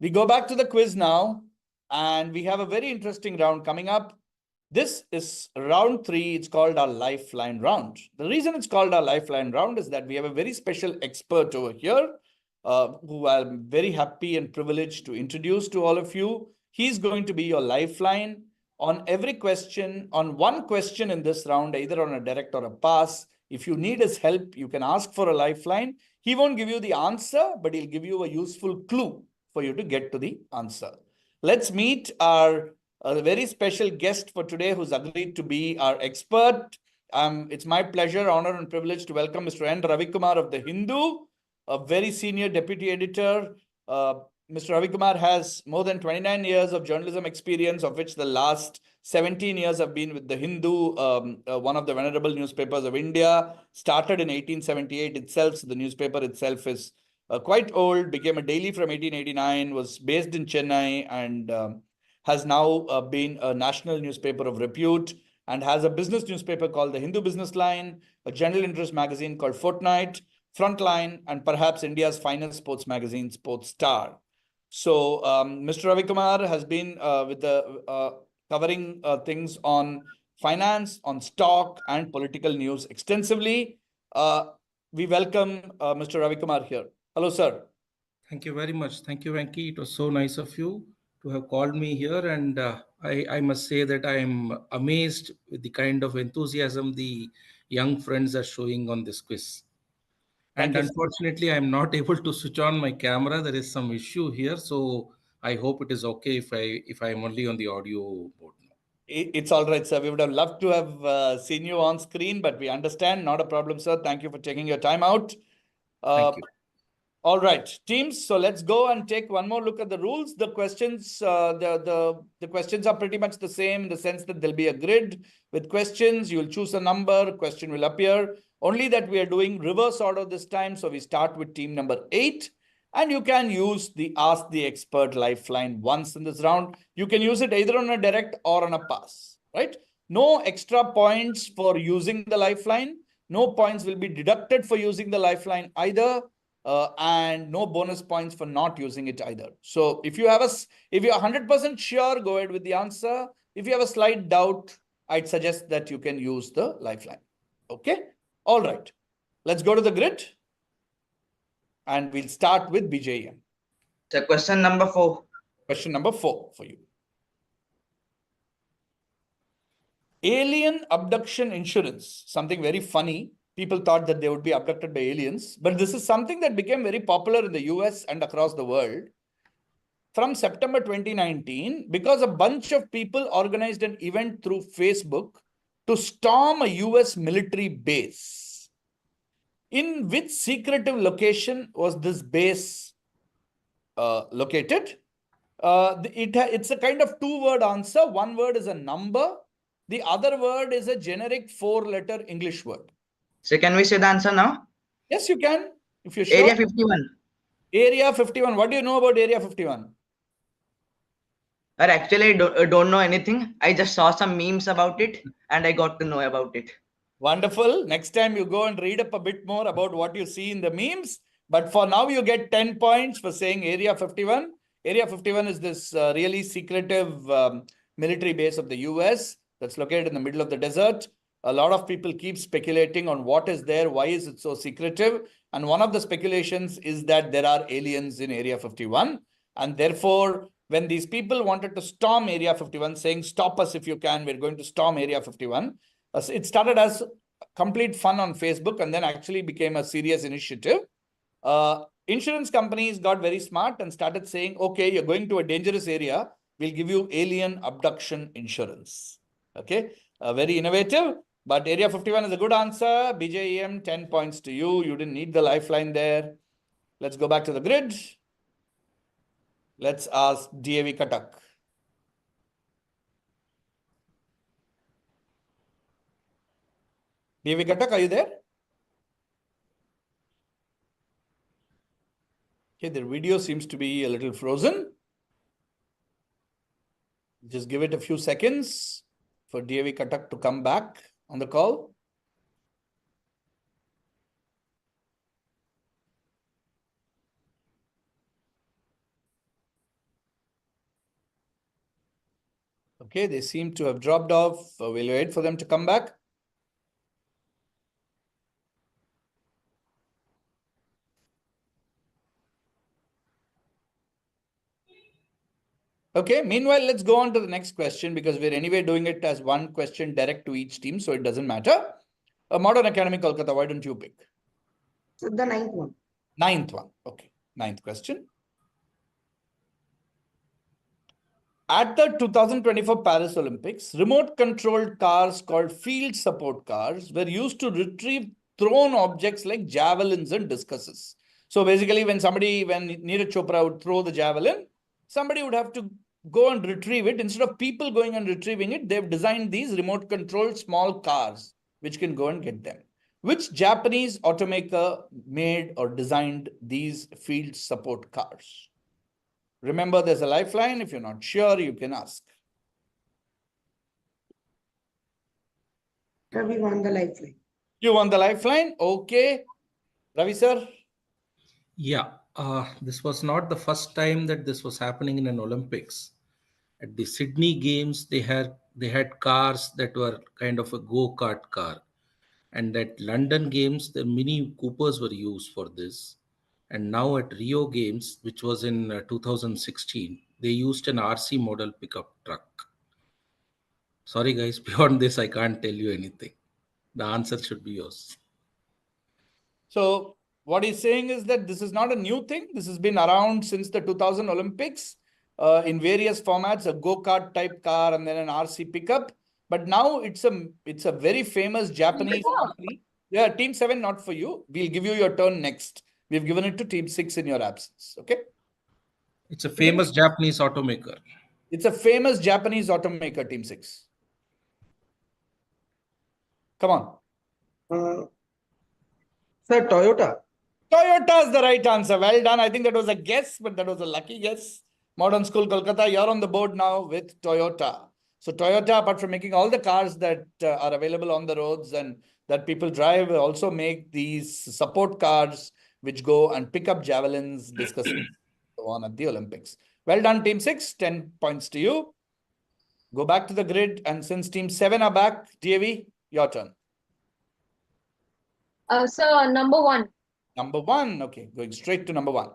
Speaker 9: We go back to the quiz now, and we have a very interesting round coming up. This is round 3. It's called our Lifeline round. The reason it's called our Lifeline round is that we have a very special expert over here who I'm very happy and privileged to introduce to all of you. He's going to be your lifeline on every question, on one question in this round, either on a direct or a pass. If you need his help, you can ask for a lifeline. He won't give you the answer, but he'll give you a useful clue for you to get to the answer. Let's meet our very special guest for today who's agreed to be our expert. It's my pleasure, honor and privilege to welcome Mr. N. Ravikumar of The Hindu, a very senior deputy editor. Mr. Ravikumar has more than 29 years of journalism experience, of which the last 17 years have been with The Hindu, one of the venerable newspapers of India. Started in 1878 itself, so the newspaper itself is quite old, became a daily from 1889, was based in Chennai, and has now been a national newspaper of repute, and has a business newspaper called The Hindu Business Line, a general interest magazine called Fortnight, Frontline, and perhaps India's finest sports magazine, Sports Star. So Mr. Ravikumar has been with the covering things on finance, on stock, and political news extensively. We welcome Mr. Ravikumar here. Hello, sir.
Speaker 21: Thank you very much. Thank you, Venki. It was so nice of you to have called me here. And I must say that I am amazed with the kind of enthusiasm the young friends are showing on this quiz. And unfortunately, I'm not able to switch on my camera. There is some issue here. So I hope it is okay if I'm only on the audio mode now.
Speaker 9: It's all right, sir. We would have loved to have seen you on screen, but we understand. Not a problem, sir. Thank you for taking your time out.
Speaker 21: Thank you.
Speaker 9: All right, teams. So let's go and take one more look at the rules. The questions, the questions are pretty much the same in the sense that there'll be a grid with questions. You'll choose a number, question will appear. Only that we are doing reverse order this time. So we start with team number 8. And you can use the Ask the Expert lifeline once in this round. You can use it either on a direct or on a pass, right? No extra points for using the lifeline. No points will be deducted for using the lifeline either. And no bonus points for not using it either. So if you're 100% sure, go ahead with the answer. If you have a slight doubt, I'd suggest that you can use the lifeline. Okay. All right. Let's go to the grid. And we'll start with BJM.
Speaker 19: So question number 4.
Speaker 9: Question number 4 for you. Alien abduction insurance, something very funny. People thought that they would be abducted by aliens, but this is something that became very popular in the US and across the world from September 2019 because a bunch of people organized an event through Facebook to storm a US military base. In which secretive location was this base located? It's a kind of 2-word answer. One word is a number. The other word is a generic 4-letter English word.
Speaker 19: So can we say the answer now?
Speaker 9: Yes, you can. If you're sure.
Speaker 19: Area 51.
Speaker 9: Area 51. What do you know about Area 51?
Speaker 19: Actually, I don't know anything. I just saw some memes about it and I got to know about it.
Speaker 9: Wonderful. Next time you go and read up a bit more about what you see in the memes, But for now, you get 10 points for saying Area 51. Area 51 is this really secretive military base of the US that's located in the middle of the desert. A lot of people keep speculating on what is there, why is it so secretive? And one of the speculations is that there are aliens in Area 51. And therefore, when these people wanted to storm Area 51, saying, stop us if you can, we're going to storm Area 51, it started as complete fun on Facebook and then actually became a serious initiative. Insurance companies got very smart and started saying, okay, you're going to a dangerous area, we'll give you alien abduction insurance. Okay, very innovative, but Area 51 is a good answer. BJEM, 10 points to you. You didn't need the lifeline there. Let's go back to the grid. Let's ask DAV Katak. DAV Katak, are you there? Okay, the video seems to be a little frozen. Just give it a few seconds for DAV Katak to come back on the call. Okay, they seem to have dropped off. We'll wait for them to come back. Okay, meanwhile, let's go on to the next question because we're anyway doing it as one question direct to each team, so it doesn't matter. Modern Academy Kolkata, why don't you pick?
Speaker 17: So the ninth one.
Speaker 9: Ninth one. Okay, ninth question. At the 2024 Paris Olympics, remote-controlled cars called field support cars were used to retrieve thrown objects like javelins and discuses. So basically, when Neeraj Chopra would throw the javelin, somebody would have to go and retrieve it. Instead of people going and retrieving it, they've designed these remote-controlled small cars which can go and get them. Which Japanese automaker made or designed these field support cars? Remember, there's a lifeline. If you're not sure, you can ask.
Speaker 17: Ravi won the lifeline.
Speaker 9: You won the lifeline? Okay. Ravi sir?
Speaker 21: Yeah, this was not the first time that this was happening in an Olympics. At the Sydney Games, they had cars that were kind of a go-kart car. And at London Games, the Mini Coopers were used for this. And now at Rio Games, which was in 2016, they used an RC model pickup truck. Sorry guys, beyond this, I can't tell you anything. The answer should be yours.
Speaker 9: So what he's saying is that this is not a new thing. This has been around since the 2000 Olympics in various formats, a go-kart type car and then an RC pickup. But now it's a very famous Japanese company. Yeah, Team 7, not for you. We'll give you your turn next. We've given it to Team 6 in your absence. Okay.
Speaker 21: It's a famous Japanese automaker.
Speaker 9: It's a famous Japanese automaker, Team 6. Come on.
Speaker 16: Sir, Toyota.
Speaker 9: Toyota is the right answer. Well done. I think that was a guess, but that was a lucky guess. Modern School Kolkata, you're on the board now with Toyota. So Toyota, apart from making all the cars that are available on the roads and that people drive, also make these support cars which go and pick up javelins, discussing so on at the Olympics. Well done, Team 6. 10 points to you. Go back to the grid. And since Team 7 are back, DAV, your turn.
Speaker 14: So number 1.
Speaker 9: Number 1. Okay, going straight to number 1.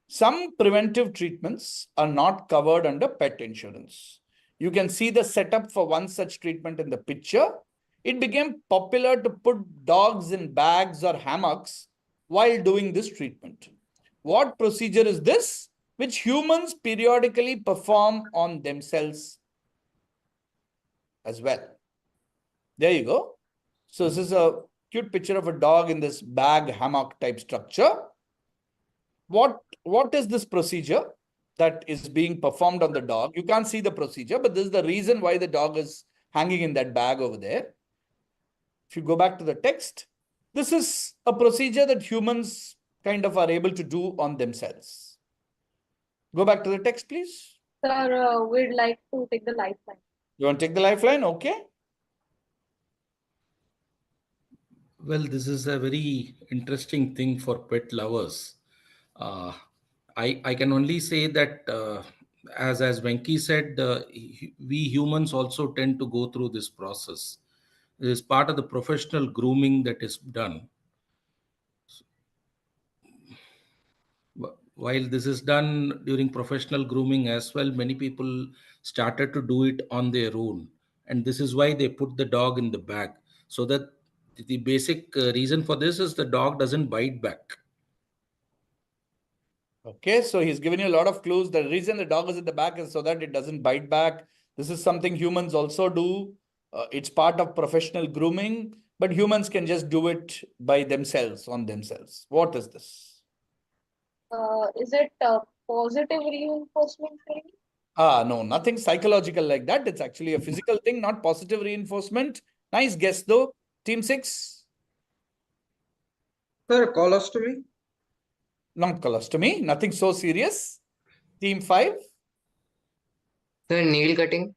Speaker 9: Some preventive treatments are not covered under pet insurance. You can see the setup for one such treatment in the picture. It became popular to put dogs in bags or hammocks while doing this treatment. What procedure is this, which humans periodically perform on themselves as well? There you go. So this is a cute picture of a dog in this bag hammock type structure. What is this procedure that is being performed on the dog? You can't see the procedure, but this is the reason why the dog is hanging in that bag over there. If you go back to the text, this is a procedure that humans kind of are able to do on themselves. Go back to the text, please.
Speaker 14: Sir, we'd like to take the lifeline.
Speaker 9: You want to take the lifeline? Okay.
Speaker 21: Well, this is a very interesting thing for pet lovers. Uh, I can only say that as Venki said, we humans also tend to go through this process. It is part of the professional grooming that is done. While this is done during professional grooming as well, many people started to do it on their own. And this is why they put the dog in the bag. So that the basic reason for this is the dog doesn't bite back.
Speaker 9: Okay, so he's given you a lot of clues. The reason the dog is in the back is so that it doesn't bite back. This is something humans also do. It's part of professional grooming, but humans can just do it by themselves, on themselves. What is this?
Speaker 14: Is it positive reinforcement training?
Speaker 9: No, nothing psychological like that. It's actually a physical thing, not positive reinforcement. Nice guess though. Team 6?
Speaker 16: Sir, colostomy?
Speaker 9: Not colostomy. Nothing so serious. Team 5?
Speaker 15: Sir, nail cutting.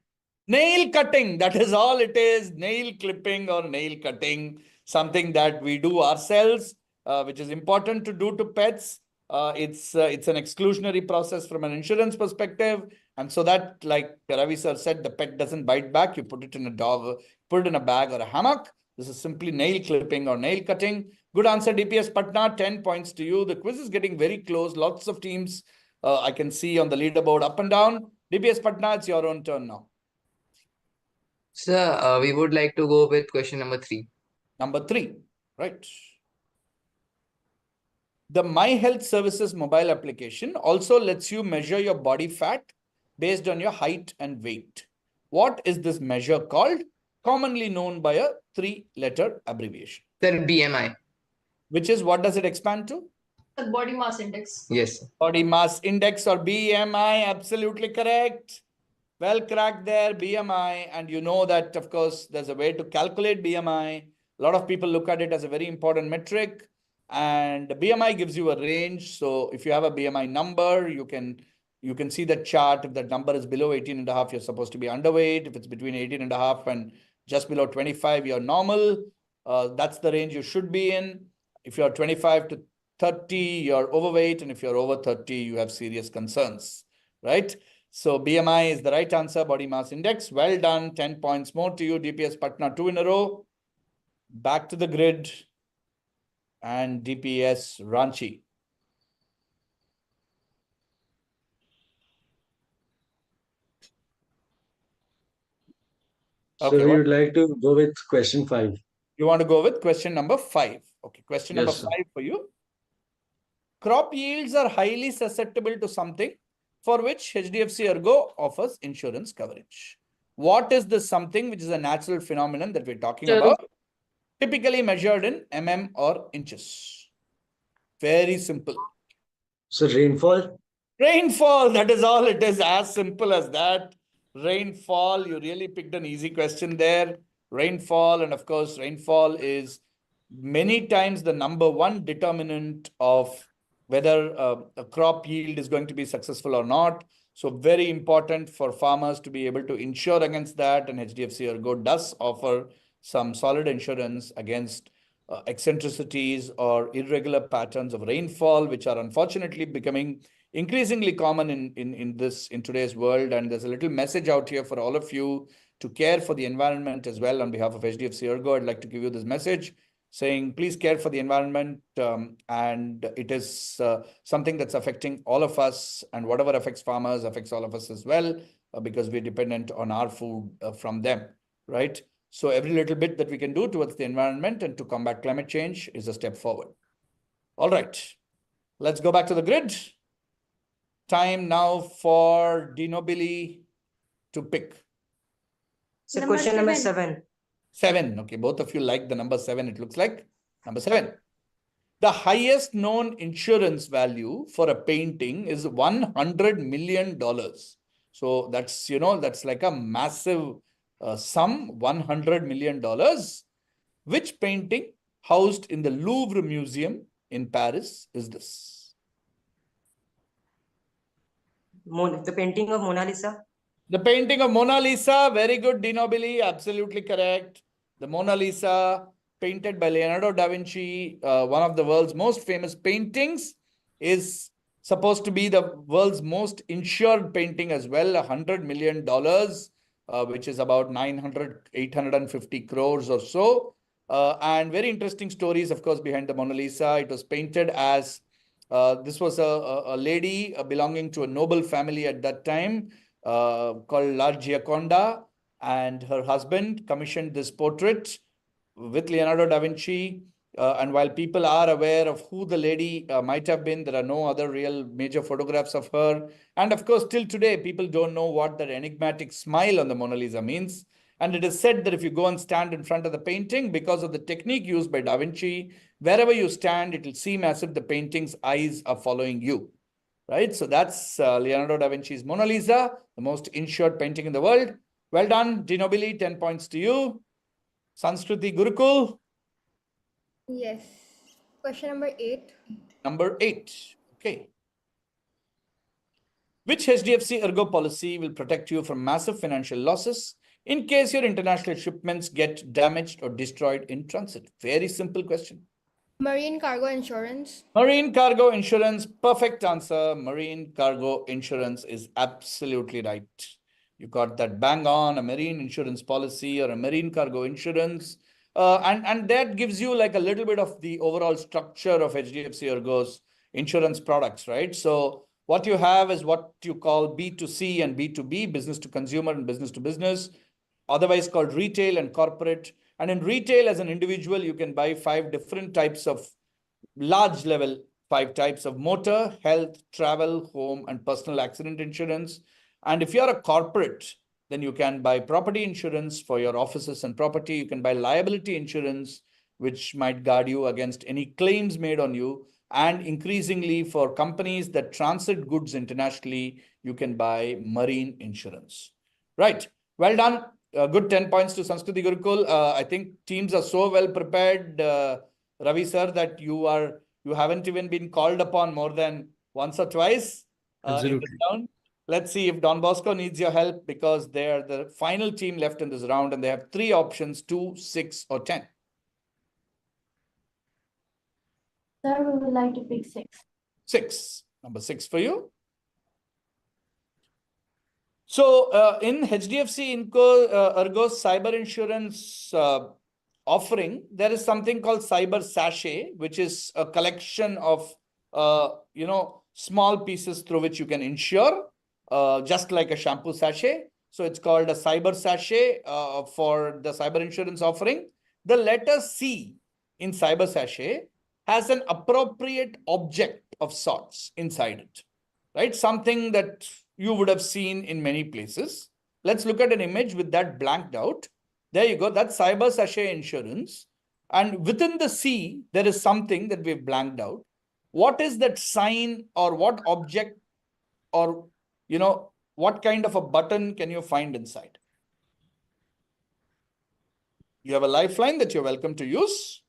Speaker 9: Nail cutting, that is all it is. Nail clipping or nail cutting, something that we do ourselves, which is important to do to pets. It's an exclusionary process from an insurance perspective. And so that, like Ravi sir said, the pet doesn't bite back. You put it in a dog, put it in a bag or a hammock. This is simply nail clipping or nail cutting. Good answer, DPS Patna. 10 points to you. The quiz is getting very close. Lots of teams I can see on the leaderboard up and down. DPS Patna, it's your own turn now.
Speaker 15: Sir, we would like to go with question number 3.
Speaker 9: Number 3, right. The My Health Services mobile application also lets you measure your body fat based on your height and weight. What is this measure called? Commonly known by a 3-letter abbreviation.
Speaker 15: Sir, BMI.
Speaker 9: Which is, what does it expand to?
Speaker 10: The body mass index.
Speaker 15: Yes.
Speaker 9: Body mass index or BMI, absolutely correct. Well cracked there, BMI. And you know that, of course, there's a way to calculate BMI. A lot of people look at it as a very important metric. And the BMI gives you a range. So if you have a BMI number, you can see the chart. If that number is below 18.5, you're supposed to be underweight. If it's between 18.5 and just below 25, you're normal. That's the range you should be in. If you're 25 to 30, you're overweight. And if you're over 30, you have serious concerns, right? So BMI is the right answer, body mass index. Well done. 10 points more to you, DPS Patna, 2 in a row. Back to the grid. And DPS Ranchi.
Speaker 13: So we would like to go with question 5.
Speaker 9: You want to go with question number 5. Okay, question number
Speaker 13: Yes,
Speaker 9: 5 for you. Crop yields are highly susceptible to something for which HDFC ERGO offers insurance coverage. What is this something, which is a natural phenomenon that we're talking about? Typically measured in mm or inches. Very simple.
Speaker 13: So rainfall?
Speaker 9: Rainfall, that is all it is, as simple as that. Rainfall, you really picked an easy question there. Rainfall, and of course, rainfall is many times the number one determinant of whether a crop yield is going to be successful or not. So very important for farmers to be able to insure against that. And HDFC ERGO does offer some solid insurance against eccentricities or irregular patterns of rainfall, which are unfortunately becoming increasingly common in today's world. And there's a little message out here for all of you to care for the environment as well. On behalf of HDFC ERGO, I'd like to give you this message saying, please care for the environment. And it is something that's affecting all of us, and whatever affects farmers affects all of us as well, because we're dependent on our food from them, right? So every little bit that we can do towards the environment and to combat climate change is a step forward. All right, let's go back to the grid. Time now for Dinobili to pick.
Speaker 20: So question number 7.
Speaker 9: 7. Okay, both of you like the number 7, it looks like. Number 7. The highest known insurance value for a painting is $100 million. So that's, that's like a massive sum, $100 million. Which painting housed in the Louvre Museum in Paris is this?
Speaker 20: The painting of Mona Lisa.
Speaker 9: The painting of Mona Lisa. Very good, Dinobili. Absolutely correct. The Mona Lisa painted by Leonardo da Vinci, one of the world's most famous paintings, is supposed to be the world's most insured painting as well, $100 million, which is about 850 crores or so. And very interesting stories, of course, behind the Mona Lisa. It was painted as, this was a lady belonging to a noble family at that time, called La Gioconda, and her husband commissioned this portrait with Leonardo da Vinci. And while people are aware of who the lady might have been, there are no other real major photographs of her. And of course, till today, people don't know what that enigmatic smile on the Mona Lisa means. And it is said that if you go and stand in front of the painting, because of the technique used by Da Vinci, wherever you stand, it will seem as if the painting's eyes are following you. Right? So that's Leonardo da Vinci's Mona Lisa, the most insured painting in the world. Well done, Dinobili, 10 points to you. Sanskruti Gurukul.
Speaker 11: Yes. Question number 8.
Speaker 9: Number 8. Okay. Which HDFC ERGO policy will protect you from massive financial losses in case your international shipments get damaged or destroyed in transit? Very simple question.
Speaker 11: Marine cargo insurance.
Speaker 9: Marine cargo insurance, perfect answer. Marine cargo insurance is absolutely right. You got that bang on, a marine insurance policy or a marine cargo insurance. And that gives you like a little bit of the overall structure of HDFC ERGO's insurance products, right? So what you have is what you call B2C and B2B, business to consumer and business to business, otherwise called retail and corporate. And in retail, as an individual, you can buy 5 different types of large level, 5 types of motor, health, travel, home, and personal accident insurance. And if you're a corporate, then you can buy property insurance for your offices and property. You can buy liability insurance, which might guard you against any claims made on you. And increasingly, for companies that transit goods internationally, you can buy marine insurance. Right. Well done. Good 10 points to Sanskruti Gurukul. I think teams are so well prepared, Ravi sir, that you haven't even been called upon more than once or twice in this round. Let's see if Don Bosco needs your help, because they are the final team left in this round and they have 3 options, 2, 6, or 10.
Speaker 10: Sir, we would like to pick 6.
Speaker 9: 6. Number 6 for you. So in HDFC ERGO's cyber insurance offering, there is something called Cyber Sachet, which is a collection of small pieces through which you can insure, just like a shampoo sachet. So it's called a Cyber Sachet for the cyber insurance offering. The letter C in Cyber Sachet has an appropriate object of sorts inside it, right? Something that you would have seen in many places. Let's look at an image with that blanked out. There you go. That's Cyber Sachet insurance. And within the C, there is something that we've blanked out. What is that sign, or what object, or, what kind of a button can you find inside? You have a lifeline that you're welcome to use.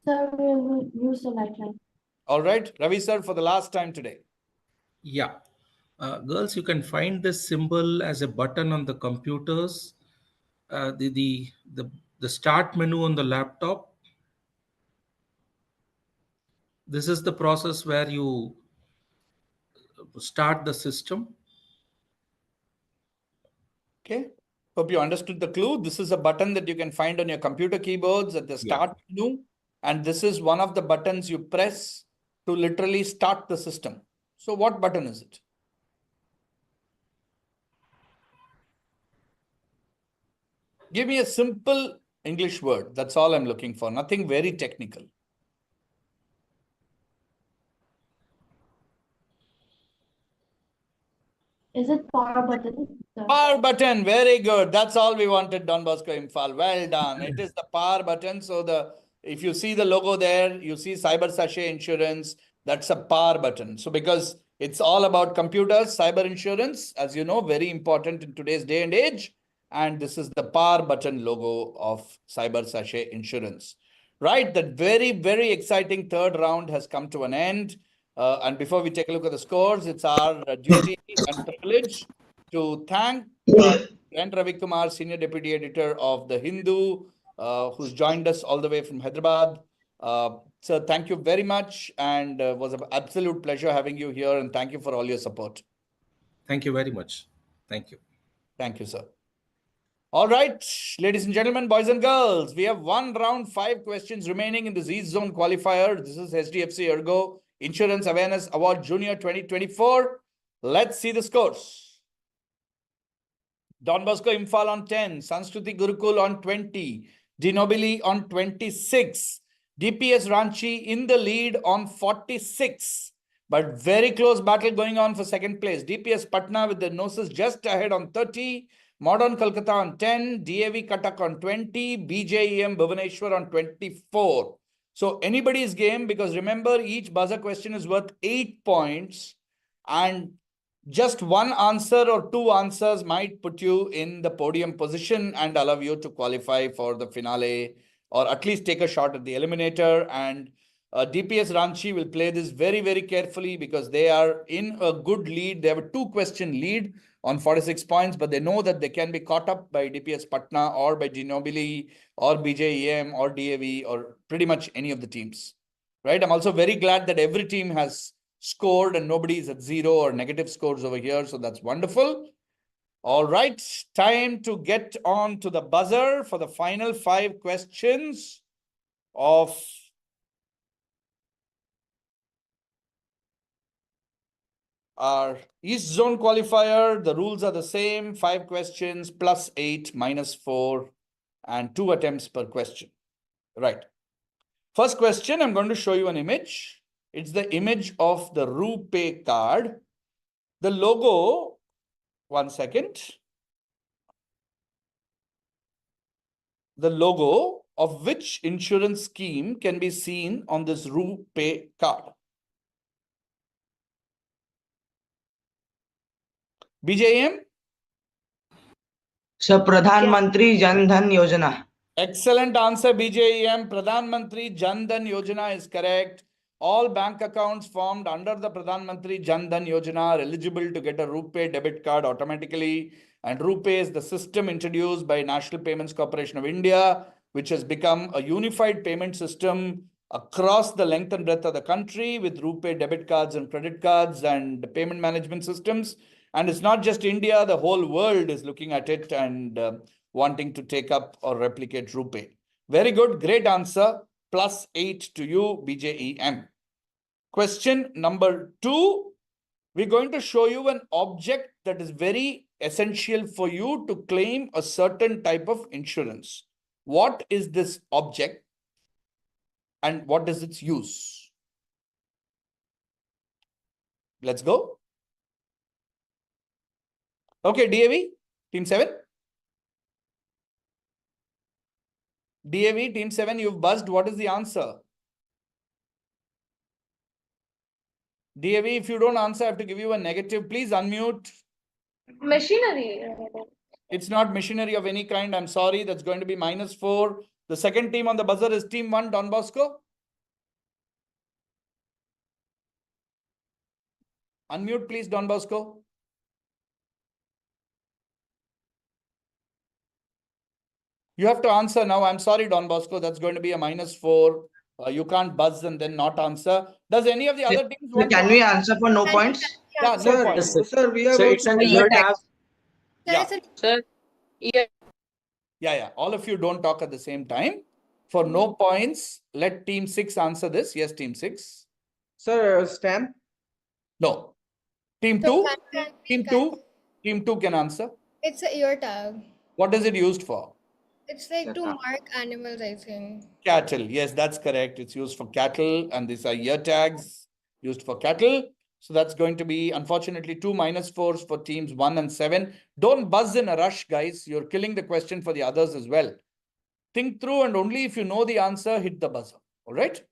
Speaker 10: Sir, we will use the lifeline.
Speaker 9: All right. Ravi sir, for the last time today.
Speaker 21: Yeah. Girls, you can find this symbol as a button on the computers, the start menu on the laptop. This is the process where you start the system.
Speaker 9: Okay. Hope you understood the clue. This is a button that you can find on your computer keyboards at the start menu. And this is one of the buttons you press to literally start the system. So what button is it? Give me a simple English word. That's all I'm looking for. Nothing very technical.
Speaker 10: Is it power button? Sir?
Speaker 9: Power button. Very good. That's all we wanted, Don Bosco Imphal. Well done. It is the power button. So if you see the logo there, you see Cyber Sachet Insurance. That's a power button. So because it's all about computers, cyber insurance, as you know, very important in today's day and age. And this is the power button logo of Cyber Sachet Insurance. Right, that very, very exciting 3rd round has come to an end. And before we take a look at the scores, it's our duty and privilege to thank N. Ravikumar, Senior Deputy Editor of The Hindu, who's joined us all the way from Hyderabad. Sir, thank you very much, and was an absolute pleasure having you here, and thank you for all your support.
Speaker 21: Thank you very much. Thank you.
Speaker 9: Thank you, sir. All right, ladies and gentlemen, boys and girls, we have one round, 5 questions remaining in the Z Zone qualifier. This is HDFC ERGO Insurance Awareness Award Junior 2024. Let's see the scores. Don Bosco Imphal on 10, Sanskruti Gurukul on 20, Dinobili on 26, DPS Ranchi in the lead on 46. But very close battle going on for second place. DPS Patna with the noses just ahead on 30, Modern Kolkata on 10, DAV Cuttack on 20, BJEM Bhubaneswar on 24. So anybody's game, because remember, each buzzer question is worth 8 points, and just one answer or 2 answers might put you in the podium position and allow you to qualify for the finale, or at least take a shot at the eliminator. And DPS Ranchi will play this very, very carefully, because they are in a good lead. They have a 2-question lead on 46 points, but they know that they can be caught up by DPS Patna or by Dinobili or BJEM or DAV or pretty much any of the teams, right? I'm also very glad that every team has scored and nobody is at 0 or negative scores over here. So that's wonderful. All right, time to get on to the buzzer for the final 5 questions of our East Zone qualifier. The rules are the same: 5 questions plus 8 minus 4 and 2 attempts per question. Right. First question, I'm going to show you an image. It's the image of the RuPay card. The logo, one second. The logo of which insurance scheme can be seen on this RuPay card? BJM?
Speaker 19: Sir, Pradhan Mantri Jan Dhan Yojana.
Speaker 9: Excellent answer, BJEM. Pradhan Mantri Jan Dhan Yojana is correct. All bank accounts formed under the Pradhan Mantri Jan Dhan Yojana are eligible to get a RuPay debit card automatically. And RuPay is the system introduced by National Payments Corporation of India, which has become a unified payment system across the length and breadth of the country, with RuPay debit cards and credit cards and payment management systems. And it's not just India, the whole world is looking at it and wanting to take up or replicate RuPay. Very good, great answer. Plus 8 to you, BJEM. Question number 2. We're going to show you an object that is very essential for you to claim a certain type of insurance. What is this object and what is its use? Let's go. Okay, DAV, Team 7. DAV, Team 7, you've buzzed. What is the answer? DAV, if you don't answer, I have to give you a negative. Please unmute.
Speaker 14: Machinery.
Speaker 9: It's not machinery of any kind. I'm sorry. That's going to be minus 4. The second team on the buzzer is Team 1, Don Bosco. Unmute, please, Don Bosco. You have to answer now. I'm sorry, Don Bosco. That's going to be a minus 4. You can't buzz and then not answer. Does any of the other teams want
Speaker 19: Can we answer for no points?
Speaker 9: Yeah, no points.
Speaker 16: Sir, we have
Speaker 13: So it's an ear tag.
Speaker 9: Yeah.
Speaker 5: Sir,
Speaker 9: Yeah. All of you don't talk at the same time. For no points, let Team 6 answer this. Yes, Team 6.
Speaker 16: Sir, Stan?
Speaker 9: No. Team 2? Team 2 can answer.
Speaker 11: It's a ear tag.
Speaker 9: What is it used for?
Speaker 11: It's like to mark animals, I think.
Speaker 9: Cattle. Yes, that's correct. It's used for cattle, and these are ear tags used for cattle. So that's going to be, unfortunately, 2 minus 4s for teams 1 and 7. Don't buzz in a rush, guys. You're killing the question for the others as well. Think through, and only if you know the answer, hit the buzzer. All right?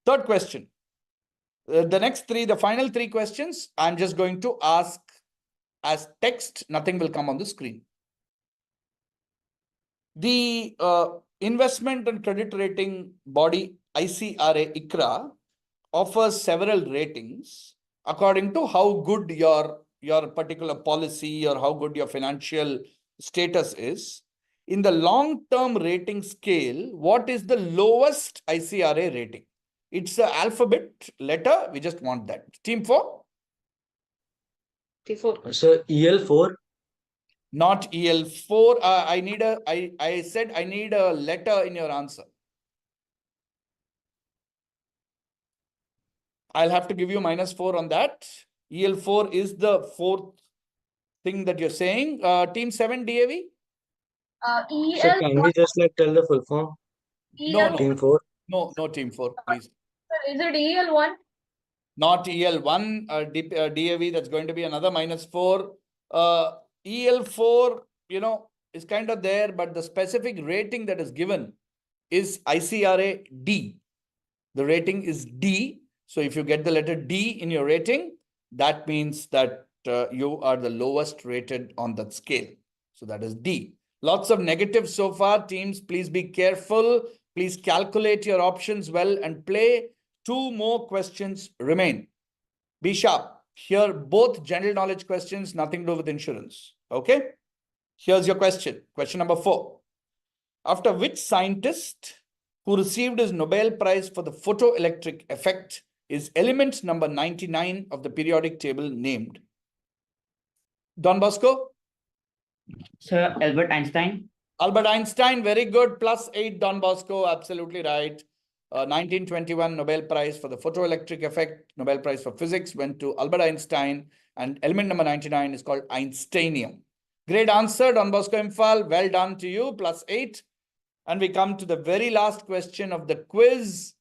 Speaker 9: Third question. The next 3, the final 3 questions, I'm just going to ask as text. Nothing will come on the screen. The investment and credit rating body ICRA offers several ratings according to how good your particular policy or how good your financial status is, in the long-term rating scale, what is the lowest ICRA rating? It's the alphabet letter. We just want that. Team 4?
Speaker 20: T4.
Speaker 13: So EL4.
Speaker 9: Not EL4. I said I need a letter in your answer. I'll have to give you -4 on that. EL4 is the fourth thing that you're saying. Team 7, DAV?
Speaker 13: So can we just like tell the full form?
Speaker 9: No.
Speaker 13: Team 4.
Speaker 9: No, Team 4, please.
Speaker 14: Is it EL1?
Speaker 9: Not EL1, DAV, that's going to be another -4. EL4, is kind of there, but the specific rating that is given is ICRA D. The rating is D. So if you get the letter D in your rating, that means that you are the lowest rated on that scale. So that is D. Lots of negatives so far. Teams, please be careful. Please calculate your options well and play. 2 more questions remain. Be sharp. Here, both general knowledge questions, nothing to do with insurance. Okay? Here's your question. Question number 4. After which scientist who received his Nobel Prize for the photoelectric effect is element number 99 of the periodic table named? Don Bosco?
Speaker 7: Sir, Albert Einstein.
Speaker 9: Albert Einstein, very good. +8, Don Bosco, absolutely right. 1921 Nobel Prize for the photoelectric effect, Nobel Prize for physics went to Albert Einstein, and element number 99 is called Einsteinium. Great answer, Don Bosco Imphal. Well done to you, +8. And we come to the very last question of the quiz.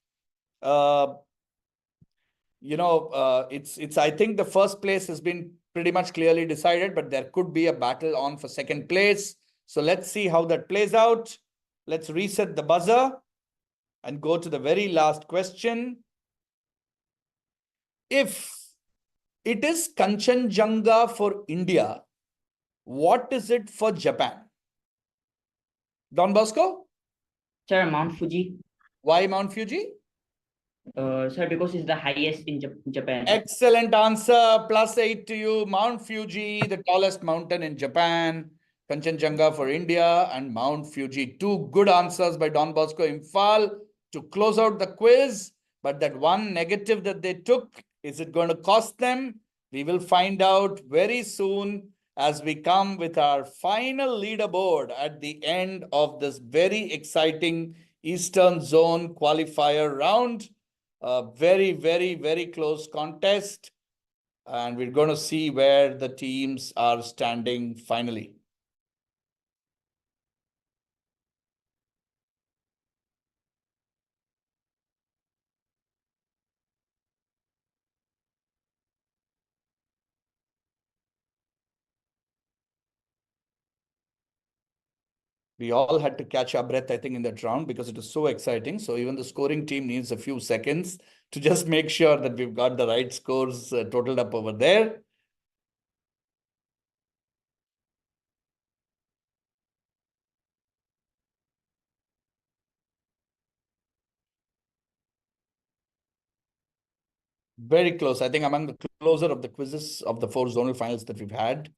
Speaker 9: It's I think the first place has been pretty much clearly decided, but there could be a battle on for second place. So let's see how that plays out. Let's reset the buzzer and go to the very last question. If it is Kanchenjunga for India, what is it for Japan? Don Bosco?
Speaker 7: Sir, Mount Fuji.
Speaker 9: Why Mount Fuji?
Speaker 7: Sir, because it's the highest in Japan.
Speaker 9: Excellent answer. +8 to you. Mount Fuji, the tallest mountain in Japan. Kanchenjunga for India and Mount Fuji. 2 good answers by Don Bosco Imphal to close out the quiz. But that one negative that they took, is it going to cost them? We will find out very soon as we come with our final leaderboard at the end of this very exciting Eastern Zone qualifier round. A very, very, very close contest. And we're going to see where the teams are standing finally. We all had to catch our breath, I think, in that round because it was so exciting. So even the scoring team needs a few seconds to just make sure that we've got the right scores totaled up over there. Very close. I think among the closer of the quizzes of the 4 zonal finals that we've had.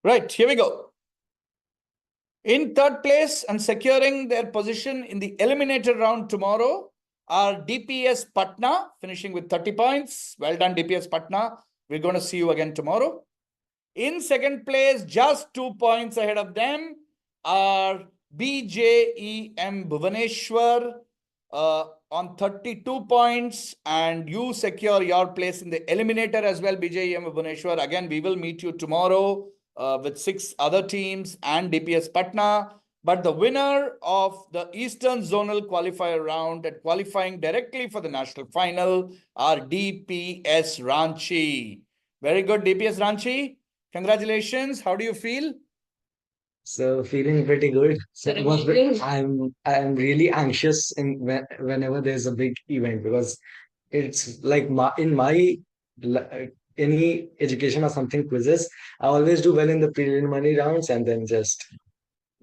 Speaker 9: Right, here we go. In third place and securing their position in the eliminator round tomorrow are DPS Patna, finishing with 30 points. Well done, DPS Patna. We're going to see you again tomorrow. In second place, just 2 points ahead of them, are BJEM Bhubaneswar on 32 points. And you secure your place in the eliminator as well, BJEM Bhubaneswar. Again, we will meet you tomorrow with 6 other teams and DPS Patna. But the winner of the Eastern Zonal qualifier round and qualifying directly for the national final are DPS Ranchi. Very good, DPS Ranchi. Congratulations. How do you feel?
Speaker 13: So feeling pretty good. So I'm really anxious whenever there's a big event because it's like any education or something quizzes, I always do well in the preliminary rounds and then just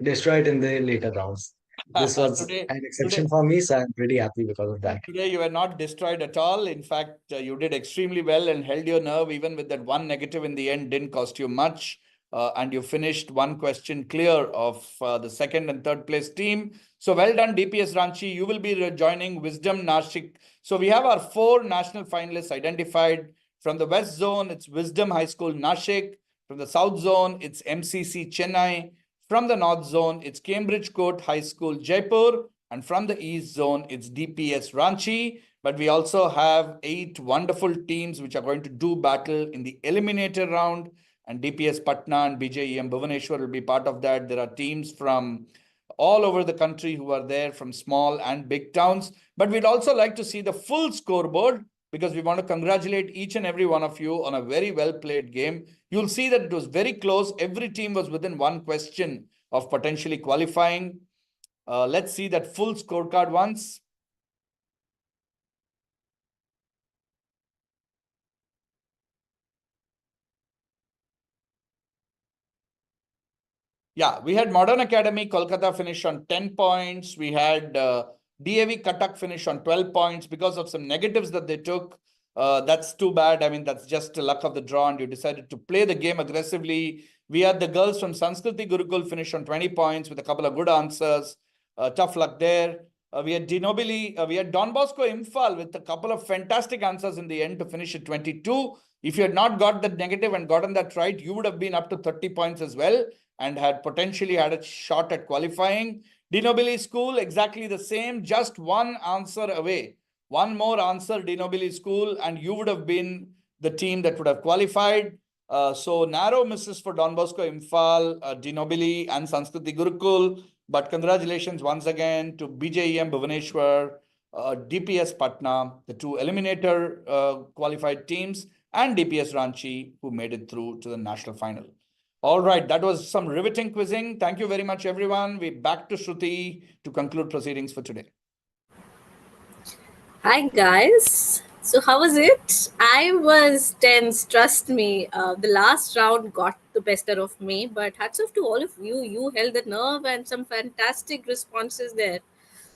Speaker 13: destroy it in the later rounds. This was
Speaker 9: Today,
Speaker 13: an exception for me, so I'm pretty happy because of that.
Speaker 9: today you were not destroyed at all. In fact, you did extremely well and held your nerve even with that one negative in the end. Didn't cost you much. And you finished one question clear of the second and third place team. So well done, DPS Ranchi. You will be rejoining Wisdom Nashik. So we have our 4 national finalists identified. From the West Zone, it's Wisdom High School Nashik. From the South Zone, it's MCC Chennai. From the North Zone, it's Cambridge Court High School Jaipur. And from the East Zone, it's DPS Ranchi. But we also have 8 wonderful teams which are going to do battle in the eliminator round. And DPS Patna and BJEM Bhubaneswar will be part of that. There are teams from all over the country who are there from small and big towns. But we'd also like to see the full scoreboard because we want to congratulate each and every one of you on a very well played game. You'll see that it was very close. Every team was within one question of potentially qualifying. Let's see that full scorecard once. Yeah, we had Modern Academy, Kolkata finish on 10 points. We had DAV Cuttack finish on 12 points because of some negatives that they took. That's too bad. I mean, that's just the luck of the draw, and you decided to play the game aggressively. We had the girls from Sanskriti Gurukul finish on 20 points with a couple of good answers. Tough luck there. We had we had Don Bosco Imphal with a couple of fantastic answers in the end to finish at 22. If you had not got that negative and gotten that right, you would have been up to 30 points as well and had potentially had a shot at qualifying. Dinobili School, exactly the same, just one answer away. One more answer, Dinobili School, and you would have been the team that would have qualified. So narrow misses for Don Bosco Imphal, Dinobili and Sanskriti Gurukul. But congratulations once again to BJEM Bhubaneswar, DPS Patna, the 2 eliminator qualified teams, and DPS Ranchi, who made it through to the national final. All right, that was some riveting quizzing. Thank you very much, everyone. We're back to Shruti to conclude proceedings for today.
Speaker 2: Hi, guys. So, how was it? I was tense, trust me. The last round got the better of me, but hats off to all of you. You held the nerve and some fantastic responses there.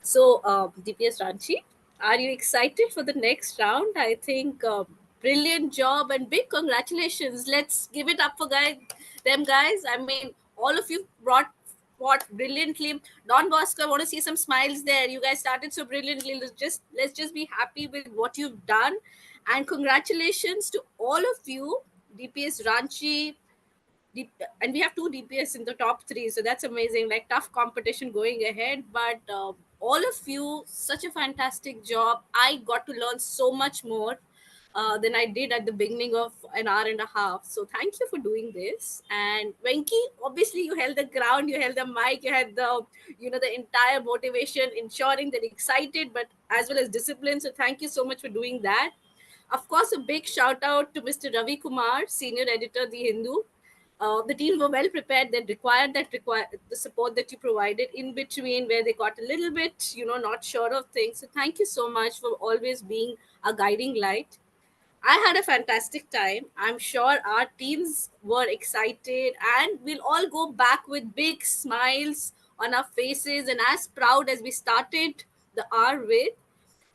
Speaker 2: So, DPS Ranchi, are you excited for the next round? I think brilliant job and big congratulations. Let's give it up for them guys. I mean, all of you brought what brilliantly. Don Bosco, I want to see some smiles there. You guys started so brilliantly. Let's just be happy with what you've done, and congratulations to all of you, DPS Ranchi. And we have 2 DPS in the top 3, so that's amazing. Like tough competition going ahead, but all of you, such a fantastic job. I got to learn so much more than I did at the beginning of an hour and a half. So thank you for doing this. And Venki, obviously you held the ground, you held the mic, you had the entire motivation, ensuring that excited, but as well as discipline. So thank you so much for doing that. Of course, a big shout out to Mr. Ravi Kumar, senior editor, The Hindu. The team were well prepared. They required the support that you provided in between, where they got a little bit, not sure of things. So thank you so much for always being a guiding light. I had a fantastic time. I'm sure our teams were excited, and we'll all go back with big smiles on our faces and as proud as we started the hour with.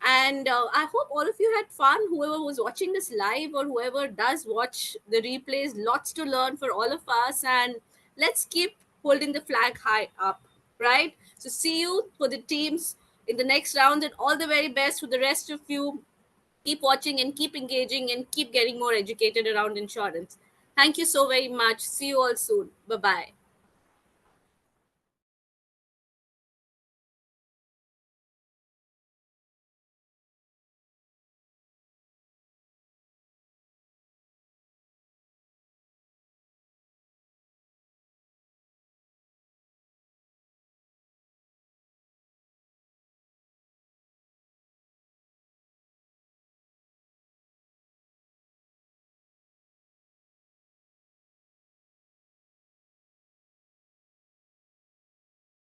Speaker 2: And I hope all of you had fun. Whoever was watching this live or whoever does watch the replays, lots to learn for all of us. And let's keep holding the flag high up, right? So, see you for the teams in the next round, and all the very best for the rest of you. Keep watching and keep engaging and keep getting more educated around insurance. Thank you so very much. See you all soon. Bye bye.